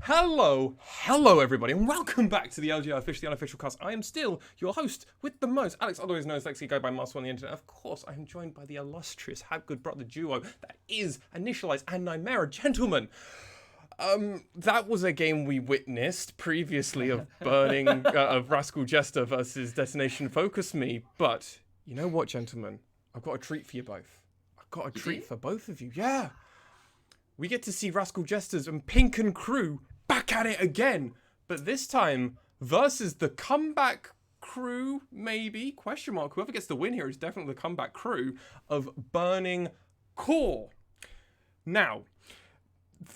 Hello everybody, and welcome back to the LJL Official, the Unofficial cast. I am still your host with the most, Alex, otherwise known as Lexi, go by Master on the internet. Of course, I am joined by the illustrious Have Good Brother duo that is Initialize and Nymera. Gentlemen, that was a game we witnessed previously of of Rascal Jester versus Destination Focus Me, but you know what, gentlemen? I've got a treat for you both. I've got a treat for both of you, yeah. We get to see Rascal Jesters and Pink and crew back at it again, but this time versus the comeback crew, maybe, question mark. Whoever gets the win here is definitely the comeback crew of Burning Core. Now,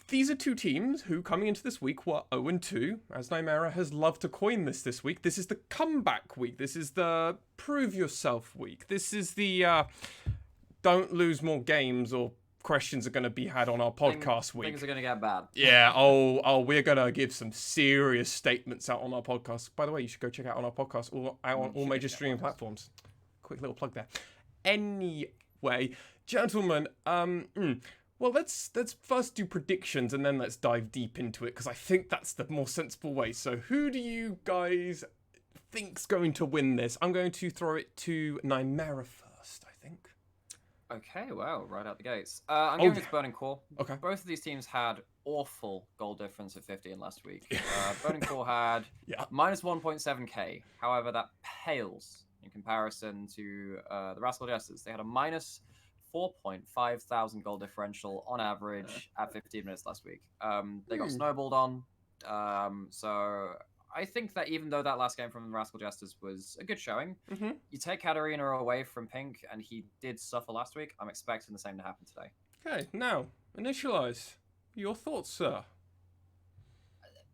these are two teams who, coming into this week, were 0-2, as Nymera has loved to coin this week. This is the comeback week. This is the prove yourself week. This is the don't lose more games or questions are going to be had on our podcast week. Things are going to get bad. Yeah, we're going to give some serious statements out on our podcast. By the way, you should go check out on our podcast, out on all major streaming platforms. Quick little plug there. Anyway, gentlemen, well, let's first do predictions and then let's dive deep into it, because I think that's the more sensible way. So who do you guys think's going to win this? I'm going to throw it to Nymera first, I think. Okay, well, right out the gates. I'm going with Burning Core. Okay. Both of these teams had awful goal difference of 50 in last week. Burning Core had minus 1.7k. However, that pales in comparison to the Rascal Jesters. They had a minus 4.5 thousand goal differential on average at 15 minutes last week. They got snowballed on. So I think that even though that last game from the Rascal Jesters was a good showing, you take Katarina away from Pink, and he did suffer last week. I'm expecting the same to happen today. Okay, now, Initialize. Your thoughts, sir?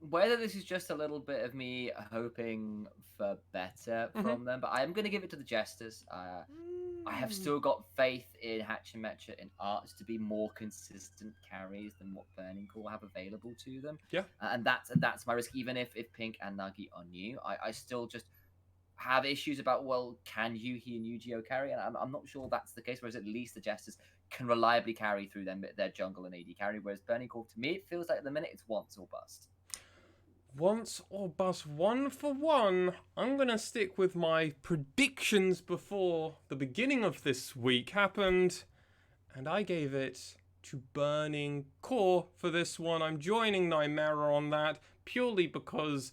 Whether this is just a little bit of me hoping for better from them, but I am going to give it to the Jesters. I have still got faith in Hatch and Mecha in Arts to be more consistent carries than what Burning Core have available to them. Yeah. And that's my risk. Even if Pink and Nagi are new, I still just have issues about, well, can Yuhi and Yu-Gi-Oh carry? And I'm not sure that's the case, whereas at least the Jesters can reliably carry through their jungle and AD carry, whereas Burning Core, to me, it feels like at the minute it's once or bust. Once or bust, 1 for 1. I'm going to stick with my predictions before the beginning of this week happened, and I gave it to Burning Core for this one. I'm joining Nymera on that purely because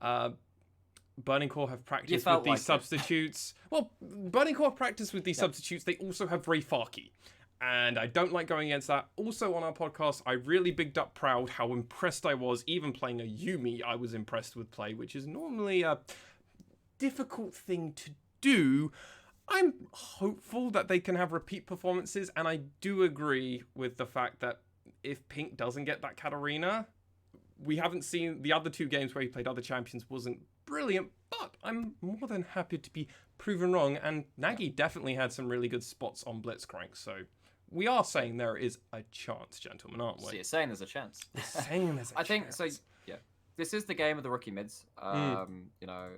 Burning Core have practiced with these substitutes. Well, Burning Core have practiced with these substitutes. They also have Ray Farkey. And I don't like going against that. Also on our podcast, I really bigged up Proud how impressed I was. Even playing a Yumi, I was impressed with play, which is normally a difficult thing to do. I'm hopeful that they can have repeat performances, and I do agree with the fact that if Pink doesn't get that Katarina, we haven't seen the other two games where he played other champions wasn't brilliant, but I'm more than happy to be proven wrong, and Nagi definitely had some really good spots on Blitzcrank, so we are saying there is a chance, gentlemen, aren't we? So you're saying there's a chance. Saying there's a I think chance. so. Yeah, this is the game of the rookie mids. You know,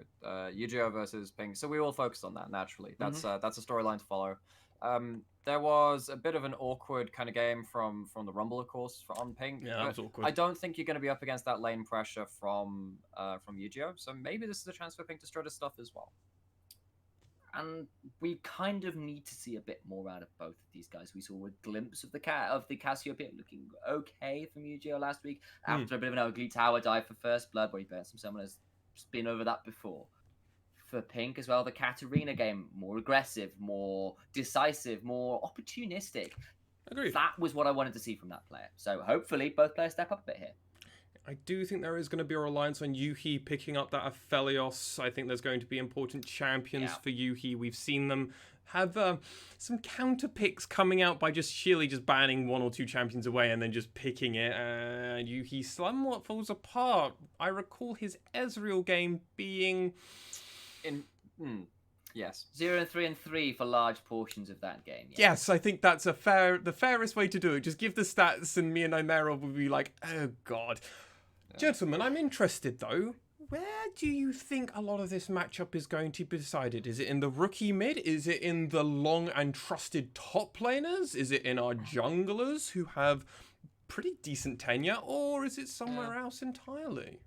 Yu-Gi-Oh versus Pink. So we all focused on that naturally. That's a storyline to follow. There was a bit of an awkward kind of game from the Rumble, of course, on Pink. Yeah, that was awkward. I don't think you're going to be up against that lane pressure from Yu-Gi-Oh. So maybe this is a chance for Pink to strut his stuff as well. And we kind of need to see a bit more out of both of these guys. We saw a glimpse of the Cassiopeia looking okay from Yu-Gi-Oh last week after a bit of an ugly tower dive for First Blood, where he burnt some summoners. Been over that before. For Pink as well, the Katarina game, more aggressive, more decisive, more opportunistic. Agreed. That was what I wanted to see from that player. So hopefully both players step up a bit here. I do think there is going to be a reliance on Yuhi picking up that Aphelios. I think there's going to be important champions for Yuhi. We've seen them have some counter picks coming out by just sheerly just banning 1 or 2 champions away and then just picking it. And Yuhi somewhat falls apart. I recall his Ezreal game being Yes. 0-3-3 for large portions of that game. Yes, I think that's the fairest way to do it. Just give the stats and me and Nymera will be like, oh god. Yeah. Gentlemen, I'm interested though. Where do you think a lot of this matchup is going to be decided? Is it in the rookie mid? Is it in the long and trusted top laners? Is it in our junglers who have pretty decent tenure, or is it somewhere else entirely?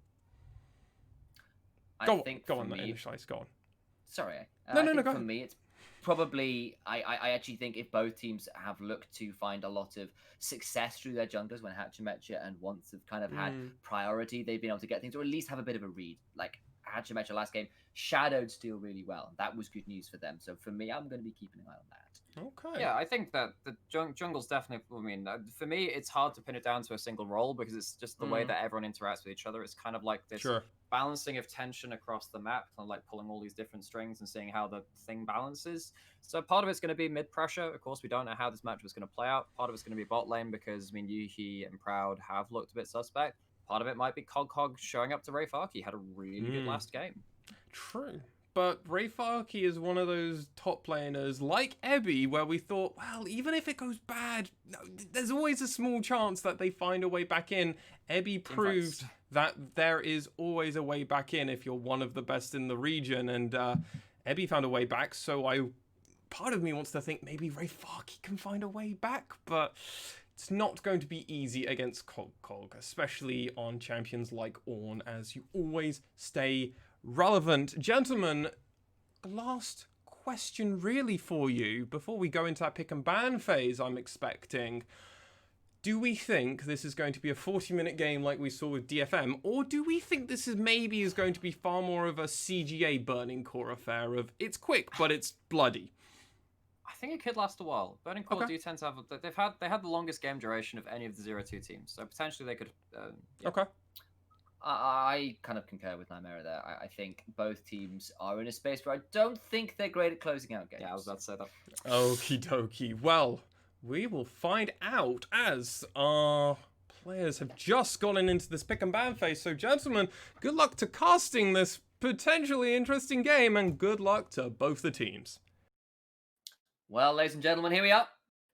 Go on, Initialize, go on. Sorry. No, I think go for ahead. me, it's probably... I actually think if both teams have looked to find a lot of success through their junglers when Hachimecha and Once have kind of had priority, they've been able to get things, or at least have a bit of a read. Like Hachimecha last game shadowed Steel really well. That was good news for them. So for me, I'm going to be keeping an eye on that. Okay. Yeah, I think that the jungle's definitely... I mean, for me, it's hard to pin it down to a single role because it's just the way that everyone interacts with each other. It's kind of like this balancing of tension across the map, kind of like pulling all these different strings and seeing how the thing balances. So part of it's going to be mid pressure. Of course, we don't know how this match was going to play out. Part of it's going to be bot lane because, I mean, Yuhi and Proud have looked a bit suspect. Part of it might be Cog showing up to Rayfark. He had a really good last game. True. But Rayfarki is one of those top laners like Ebby where we thought, well, even if it goes bad, there's always a small chance that they find a way back in. Ebby proved that there is always a way back in if you're one of the best in the region, and Ebby found a way back, so part of me wants to think maybe Rayfarki can find a way back, but it's not going to be easy against Cog, especially on champions like Ornn, as you always stay relevant. Gentlemen, last question really for you before we go into that pick and ban phase I'm expecting. Do we think this is going to be a 40-minute game like we saw with DFM, or do we think this is going to be far more of a CGA Burning Core affair of it's quick but it's bloody? I think it could last a while. Burning Core do tend to have... They had the longest game duration of any of the 0-2 teams, so potentially they could... Okay. I kind of concur with Nymera there. I think both teams are in a space where I don't think they're great at closing out games. Yeah, I was about to say that. Okie dokie. Well, we will find out as our players have just gotten into this pick and ban phase. So, gentlemen, good luck to casting this potentially interesting game, and good luck to both the teams. Well, ladies and gentlemen, here we are.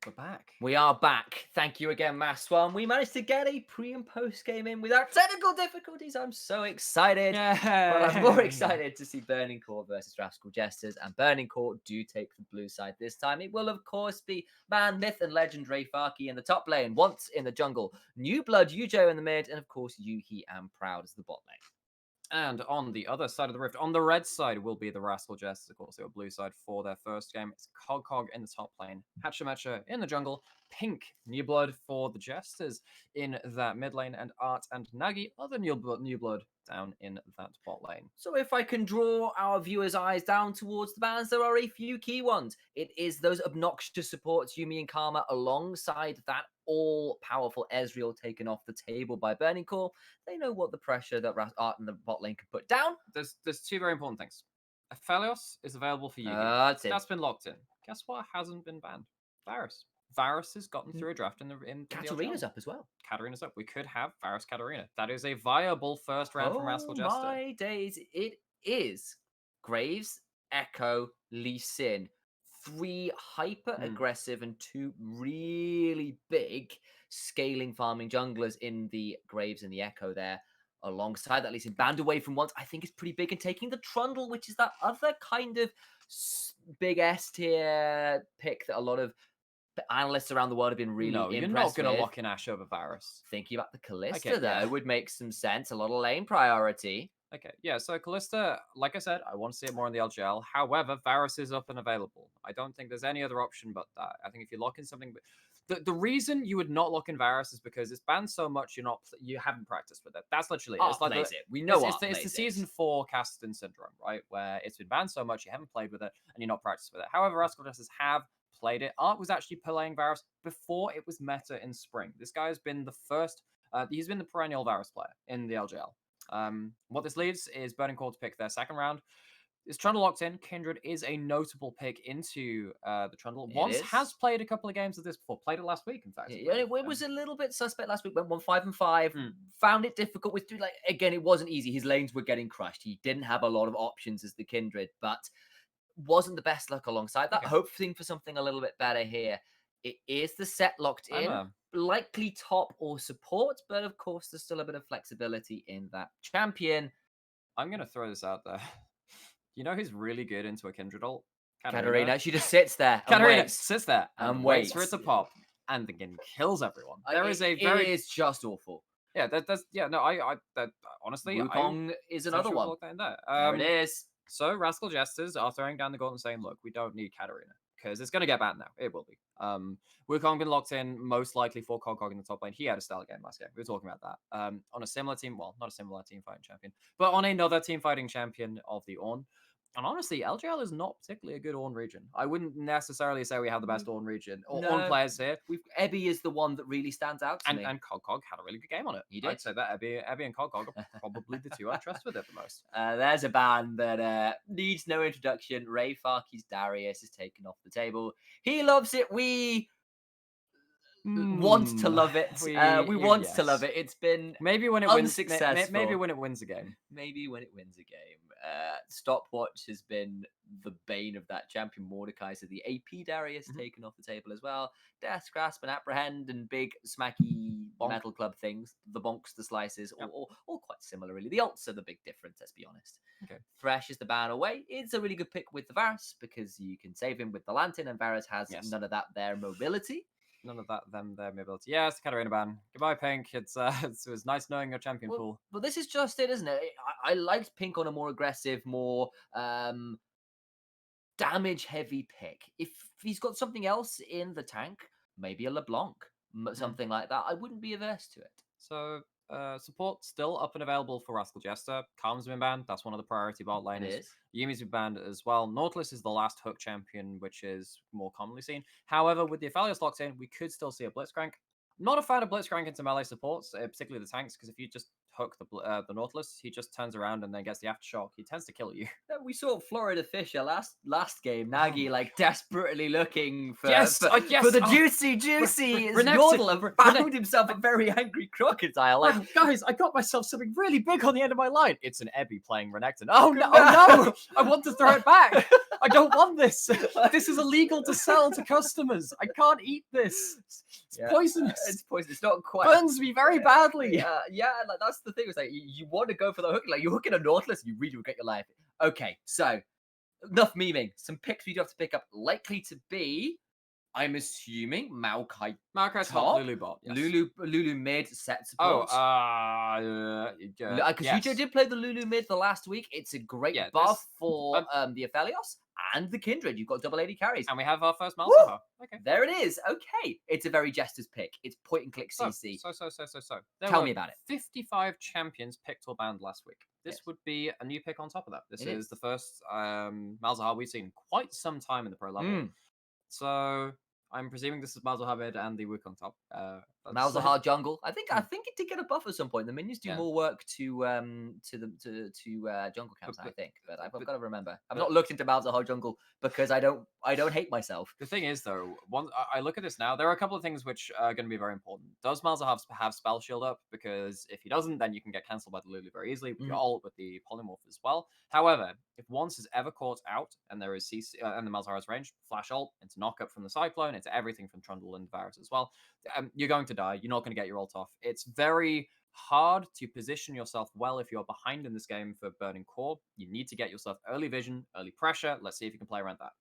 We're back. We are back. Thank you again, Maswan. We managed to get a pre and post game in without technical difficulties. I'm so excited. But I'm more excited to see Burning Core versus Rascal Jesters. And Burning Core do take the blue side this time. It will, of course, be Man, Myth, and Legend Rayfarki in the top lane, Once in the jungle, New Blood, Yujo in the mid, and of course, Yuhi and Proud as the bot lane. And on the other side of the rift, on the red side, will be the Rascal Jesters. Of course, they were blue side for their first game. It's Cog in the top lane, Hachimecha in the jungle, Pink, New Blood for the Jesters in that mid lane, and Art and Nagi, other New Blood down in that bot lane. So if I can draw our viewers' eyes down towards the bans, there are a few key ones. It is those obnoxious supports, Yuumi and Karma, alongside that all-powerful Ezreal taken off the table by Burning Core. They know what the pressure that Art and the bot lane can put down. There's two very important things. Aphelios is available for you. That's been locked in. Guess what hasn't been banned? Varus. Varus has gotten through a draft in Katarina's up as well. Katarina's up. We could have Varus Katarina. That is a viable first round from Rascal Jester. Oh my days. It is Graves, Echo, Lee Sin. 3 hyper-aggressive and 2 really big scaling farming junglers in the Graves and the Echo there. Alongside that, Lee Sin banned away from Once. I think it's pretty big, and taking the Trundle, which is that other kind of big S-tier pick that a lot of analysts around the world have been really impressed with. You're not going to lock in Ashe over Varus. Thinking about the Kalista, though, would make some sense. A lot of lane priority. Okay, yeah, so Kalista, like I said, I want to see it more in the LJL. However, Varus is up and available. I don't think there's any other option but that. I think if you lock in something... The reason you would not lock in Varus is because it's banned so much you haven't practiced with it. That's literally it. It's like it. We know it's the Season 4 Caston syndrome, right? Where it's been banned so much you haven't played with it and you're not practiced with it. However, Rascal Jesters have played it. Art was actually playing Varus before it was meta in spring. This guy has been the first... he's been the perennial Varus player in the LJL. What this leaves is Burning Core to pick their second round. Is Trundle locked in? Kindred is a notable pick into the Trundle. Once has played a couple of games of this before. Played it last week, in fact. It was a little bit suspect last week. Went 1-5-5. Found it difficult with again, it wasn't easy. His lanes were getting crushed. He didn't have a lot of options as the Kindred, but wasn't the best luck alongside that. Hoping for something a little bit better here. It is the set locked in. Likely top or support, but of course there's still a bit of flexibility in that champion. I'm going to throw this out there. You know who's really good into a Kindred ult? Katarina. She just sits there. Katarina sits there and waits for it to pop. and then kills everyone. There is a very... It is just awful. Yeah, honestly, Wukong is another one. There it is. So Rascal Jesters are throwing down the gauntlet saying, look, we don't need Katarina because it's going to get bad now. It will be. Wukong been locked in most likely for Cog in the top lane. He had a stellar game last game. We were talking about that. On a similar team, well, not a similar team fighting champion, but on another team fighting champion of the Ornn. And honestly, LJL is not particularly a good Ornn region. I wouldn't necessarily say we have the best Ornn region or Ornn players here. Ebby is the one that really stands out to me. And Cog had a really good game on it. He did. I'd say that Ebby and Cog are probably the two I trust with it the most. There's a ban that needs no introduction. Ray Farkey's Darius is taken off the table. He loves it. We want to love it. We want to love it. It's been maybe when it unsuccessful. wins. Maybe when it wins a game. Maybe when it wins a game. Stopwatch has been the bane of that champion. Mordecai, so the AP Darius taken off the table as well. Death Grasp and Apprehend and big smacky metal club things. The bonks, the slices, all quite similar really. The ults are the big difference, let's be honest. Okay. Thresh is the ban away. It's a really good pick with the Varus because you can save him with the Lantern and Varus has none of that there mobility. None of that, their mobility. Yeah, it's the Katarina ban. Goodbye, Pink. It was nice knowing your champion pool. Well, this is just it, isn't it? I liked Pink on a more aggressive, more damage-heavy pick. If he's got something else in the tank, maybe a LeBlanc, something like that, I wouldn't be averse to it. So, support still up and available for Rascal Jester. Calm's been banned. That's one of the priority bot laners. Yumi's been banned as well. Nautilus is the last hook champion, which is more commonly seen. However, with the Aphelios locked in, we could still see a Blitzcrank. Not a fan of Blitzcrank into melee supports, particularly the tanks, because if you just hook the Nautilus, he just turns around and then gets the aftershock. He tends to kill you. We saw Florida Fisher last game. Nagy desperately looking for for the juicy Yordle found himself a very angry crocodile. Guys, I got myself something really big on the end of my line. It's an Ebby playing Renekton. Oh no! I want to throw it back. I don't want this. This is illegal to sell to customers. I can't eat this. It's poisonous. It's poisonous. It's not quite. Burns me very badly. That's the thing. It's like you want to go for the hook. Like you're hooking a Nautilus, you really regret your life. Okay, so enough memeing. Some picks we do have to pick up. Likely to be, I'm assuming Maokai. Maokai's top, Lulu bot. Yes. Lulu mid set support. Because Yujo did play the Lulu mid the last week. It's a great buff for the Aphelios and the Kindred. You've got double AD carries. And we have our first Malzahar. Okay. There it is. Okay. It's a very Jester's pick. It's point and click CC. So. Tell me about it. 55 champions picked or banned last week. This would be a new pick on top of that. This is the first Malzahar we've seen in quite some time in the pro level. So I'm presuming this is Malzahar mid and the Wukong top. Malzahar jungle. I think it did get a buff at some point. The minions do more work to jungle camps, I think. But I've got to remember. I've not looked into Malzahar jungle because I don't hate myself. The thing is though, I look at this now, there are a couple of things which are going to be very important. Does Malzahar have spell shield up? Because if he doesn't, then you can get cancelled by the Lulu very easily with your ult, with the polymorph as well. However, if once is ever caught out and there is CC and the Malzahar's range, flash ult into knockup from the Cyclone, into everything from Trundle and Varus as well, you're going to die. You're not going to get your ult off. It's very hard to position yourself well if you're behind in this game for Burning Core. You need to get yourself early vision, early pressure. Let's see if you can play around that.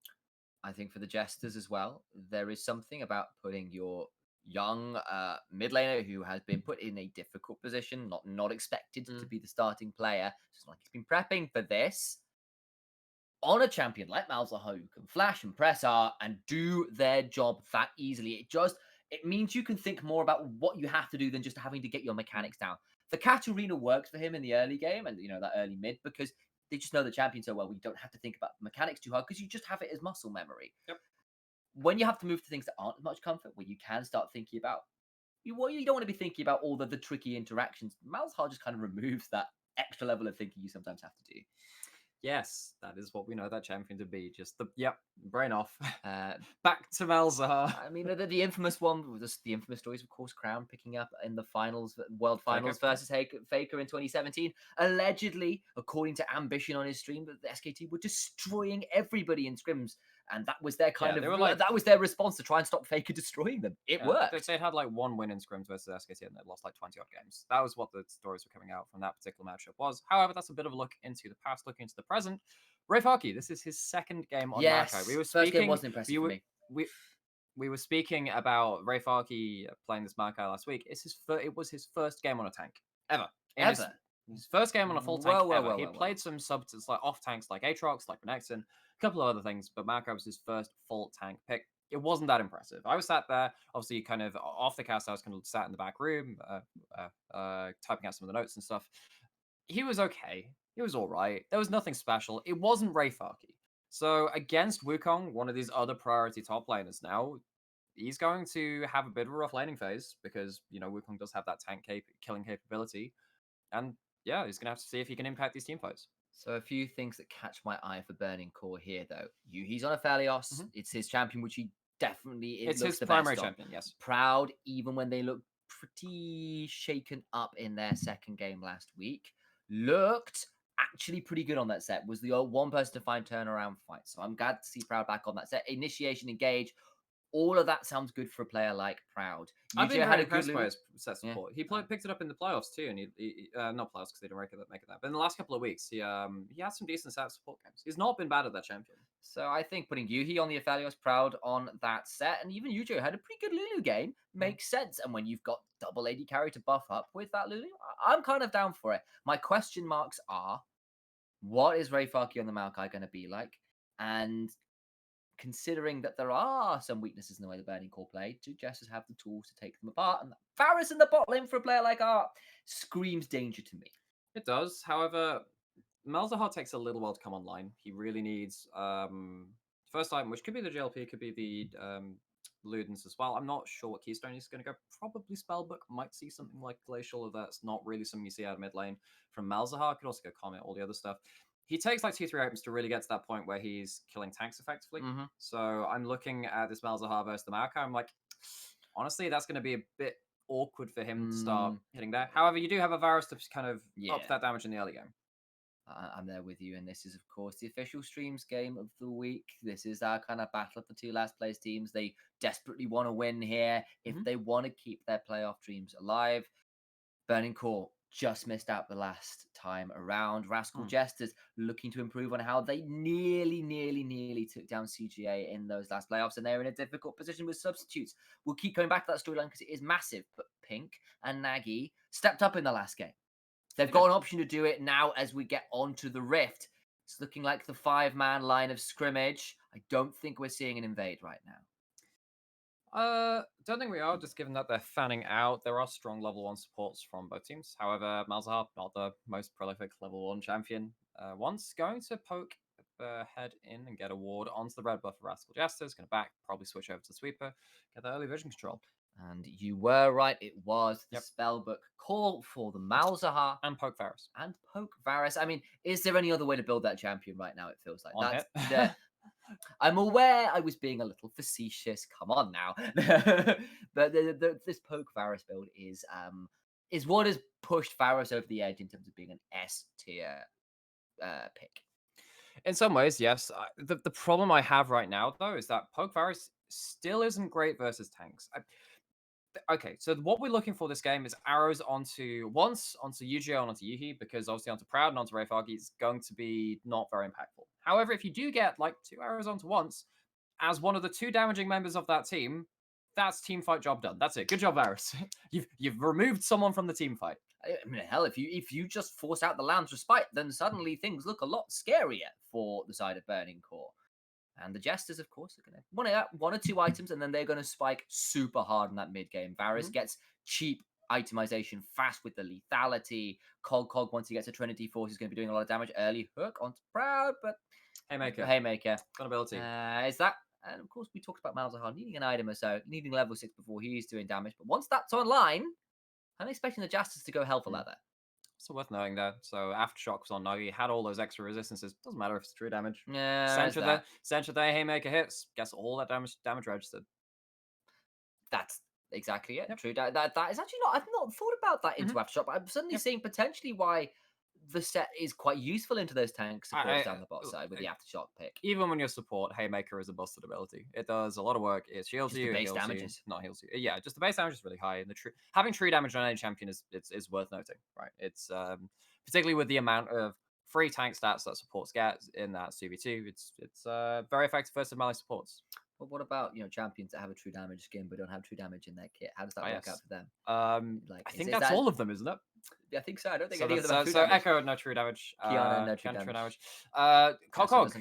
I think for the Jesters as well, there is something about putting your young mid laner who has been put in a difficult position, not expected to be the starting player. It's like he's been prepping for this. On a champion like Malzahar, who can flash and press R and do their job that easily, it means you can think more about what you have to do than just having to get your mechanics down. The Katarina works for him in the early game and that early mid because they just know the champion so well. We don't have to think about mechanics too hard because you just have it as muscle memory. Yep. When you have to move to things that aren't as much comfort, where you can start thinking about you don't want to be thinking about all the tricky interactions. Malzahar just kind of removes that extra level of thinking you sometimes have to do. Yes, that is what we know that champion to be. Just brain off. Back to Malzahar. I mean, the infamous one, the infamous stories, of course, Crown picking up in the finals, World Finals versus Faker in 2017. Allegedly, according to Ambition on his stream, the SKT were destroying everybody in scrims. And that was their that was their response to try and stop Faker destroying them. It worked. They say it had one win in scrims versus SKT and they lost 20 odd games. That was what the stories were coming out from that particular matchup was. However, that's a bit of a look into the past, looking into the present. Ray Farkey, this is his second game on Maokai. We were speaking, first game wasn't impressive for me. we were speaking about Ray Farkey playing this Maokai last week. It was his first game on a tank ever. His first game on a full tank ever. He played some subs like off tanks like Aatrox, like Renekton, a couple of other things, but Maokai was his first full tank pick. It wasn't that impressive. I was sat there, obviously, kind of off the cast. I was kind of sat in the back room, typing out some of the notes and stuff. He was okay. He was all right. There was nothing special. It wasn't Ray Farkey. So against Wukong, one of these other priority top laners now, he's going to have a bit of a rough laning phase because, Wukong does have that tank killing capability. And yeah, he's going to have to see if he can impact these team fights. So a few things that catch my eye for Burning Core here, though. He's on Aphelios. It's his champion, which he definitely is. It's his primary champion, yes. Proud, even when they looked pretty shaken up in their second game last week, looked actually pretty good on that set. Was the one person to find turnaround fight. So I'm glad to see Proud back on that set. Initiation, engage. All of that sounds good for a player like Proud. I've been very impressed by his set support. He picked it up in the playoffs too, and he not playoffs because they didn't make it that. But in the last couple of weeks, he had some decent set support games. He's not been bad at that champion. So I think putting Yuhi on the Aphelios, Proud on that set, and even Yujo had a pretty good Lulu game makes sense. And when you've got double AD carry to buff up with that Lulu, I'm kind of down for it. My question marks are, what is Ray Farkey on the Maokai going to be like? And considering that there are some weaknesses in the way the Burning Core play, do Jesters have the tools to take them apart? And Varus in the bot lane for a player like Art screams danger to me. It does. However, Malzahar takes a little while to come online. He really needs first item, which could be the JLP, could be the Ludens as well. I'm not sure what Keystone he's going to go. Probably Spellbook. Might see something like Glacial, or that's not really something you see out of mid lane from Malzahar. Could also go Comet, all the other stuff. He takes like 2-3 items to really get to that point where he's killing tanks effectively. So I'm looking at this Malzahar versus the Maokai. I'm like, honestly, that's going to be a bit awkward for him to start hitting there. However, you do have a Varus to kind of up that damage in the early game. I'm there with you, and this is, of course, the official streams game of the week. This is our kind of battle of the two last place teams. They desperately want to win here if they want to keep their playoff dreams alive. Burning Core just missed out the last time around. Rascal Jesters looking to improve on how they nearly took down CGA in those last playoffs, and they're in a difficult position with substitutes. We'll keep going back to that storyline because it is massive, but Pink and Nagy stepped up in the last game. They've got an option to do it now as we get onto the Rift. It's looking like the 5-man line of scrimmage. I don't think we're seeing an invade right now. Don't think we are, just given that they're fanning out. There are strong level 1 supports from both teams. However, Malzahar, not the most prolific level 1 champion, once going to poke the head in and get a ward onto the red buff of Rascal Jester. Is going to back, probably switch over to Sweeper, get that early vision control. And you were right, it was the spellbook call for the Malzahar. And poke Varus. I mean, is there any other way to build that champion right now? It feels like that's I'm aware I was being a little facetious. Come on now. But this poke Varus build is what has pushed Varus over the edge in terms of being an S tier pick. In some ways, yes. The problem I have right now, though, is that poke Varus still isn't great versus tanks. Okay, so what we're looking for this game is arrows onto Yu-Gi-Oh! And onto Yuhi, because obviously onto Proud and onto Ray Farkey is going to be not very impactful. However, if you do get like 2 arrows onto once, as one of the 2 damaging members of that team, that's team fight job done. That's it. Good job, Varus. You've removed someone from the team fight. I mean, hell, if you just force out the Lamb's Respite, then suddenly things look a lot scarier for the side of Burning Core. And the Jesters, of course, are going to want 1 or 2 items, and then they're going to spike super hard in that mid game. Varus gets cheap itemization fast with the lethality. Cog, once he gets a Trinity Force, is going to be doing a lot of damage. Early hook onto Proud, but Haymaker. Got ability. Is that? And of course, we talked about Malzahar needing an item or so, needing level 6 before he's doing damage. But once that's online, I'm expecting the Jesters to go hell for leather. So worth knowing there. So Aftershock was on Nagi, had all those extra resistances. Doesn't matter if it's true damage. Yeah. Center there, Haymaker hits. Gets all that damage registered. That's exactly it. Yep. True. That is actually not. I've not thought about that into Aftershock, but I'm suddenly seeing potentially why the set is quite useful into those tank supports down the bot side with the Aftershock pick. Even when you're support, Haymaker is a busted ability. It does a lot of work. It shields you. Base damages. Not heals you. Yeah, just the base damage is really high. And having true damage on any champion is worth noting. Right. It's particularly with the amount of free tank stats that supports get in that 2v2. It's very effective versus melee supports. But what about champions that have a true damage skin but don't have true damage in their kit? How does that work out for them? I think that's all of them, isn't it? Yeah, I think so. I don't think So any of them have true so damage. Echo, no true damage. Kiana, no true damage. Cog.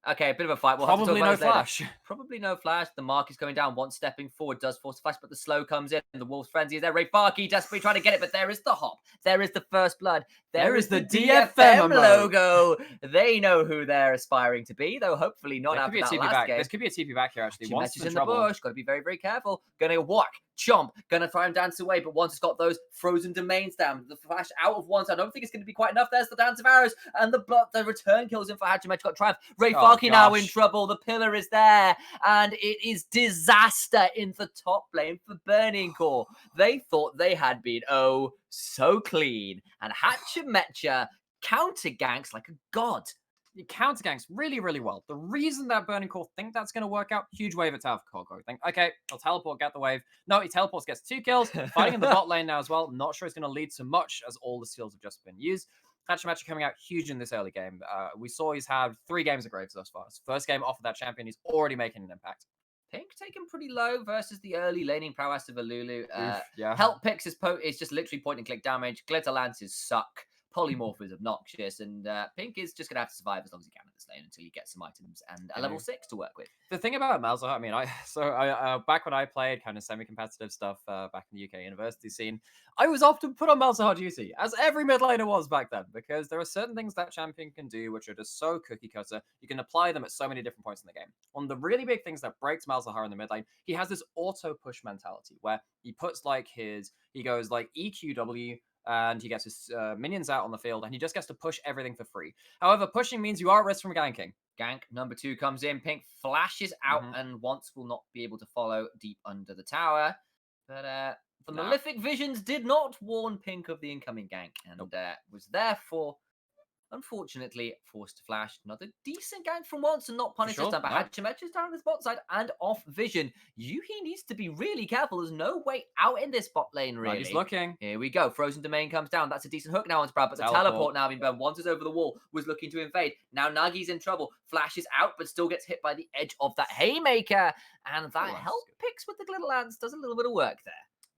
Okay, a bit of a fight. We'll Probably no flash. Probably no flash. The mark is coming down. Once stepping forward does force a flash, but the slow comes in. And the Wolf's Frenzy is there. Ray Farkey desperately trying to get it, but there is the hop. There is the first blood. There is the DFM logo. They know who they're aspiring to be, though hopefully not after that last game. This could be a TP back here, actually. Once in the bush. Got to be very, very careful. Gonna walk. Chomp, gonna try and dance away, but once it's got those frozen domains down, the flash out of one, so I don't think it's gonna be quite enough. There's the dance of arrows, and the return kills in for Hachimechi. Got triumph. Ray Farkey now in trouble. The pillar is there, and it is disaster in the top lane for Burning Core. They thought they had been so clean, and Hachimechi counter ganks like a god. He counter ganks really, really well. The reason that Burning Core think that's going to work out, huge wave attack for Kogok. Think, okay, I'll teleport, get the wave. No, he teleports, gets 2 kills. Fighting in the bot lane now as well. Not sure it's going to lead to much as all the skills have just been used. Hachimechi coming out huge in this early game. We saw he's had 3 games of Graves thus far. His first game off of that champion, he's already making an impact. Pink taken pretty low versus the early laning prowess of Alulu. Yeah. Help picks is just literally point and click damage. Glitter lances suck. Polymorph is obnoxious, and Pink is just going to have to survive as long as he can in this lane until he gets some items and a level 6 to work with. The thing about Malzahar, I mean, back when I played kind of semi-competitive stuff back in the UK university scene, I was often put on Malzahar duty, as every mid laner was back then, because there are certain things that champion can do which are just so cookie cutter. You can apply them at so many different points in the game. One of the really big things that breaks Malzahar in the mid lane, he has this auto push mentality where he puts he goes like EQW, and he gets his minions out on the field, and he just gets to push everything for free. However, pushing means you are at risk from ganking. Gank number 2 comes in. Pink flashes out, and once will not be able to follow deep under the tower. But the Malefic Visions did not warn Pink of the incoming gank, and was therefore, unfortunately, forced to flash. Another decent gank from once and not punished this time. But Hachimechi's down on the bot side and off vision. Yuhi needs to be really careful. There's no way out in this bot lane, really. He's looking. Here we go. Frozen Domain comes down. That's a decent hook now onto Brad, but the teleport now being burned. Once it's over the wall, was looking to invade. Now Nagi's in trouble. Flashes out, but still gets hit by the edge of that Haymaker. And that help picks with the Glitter Lance does a little bit of work there.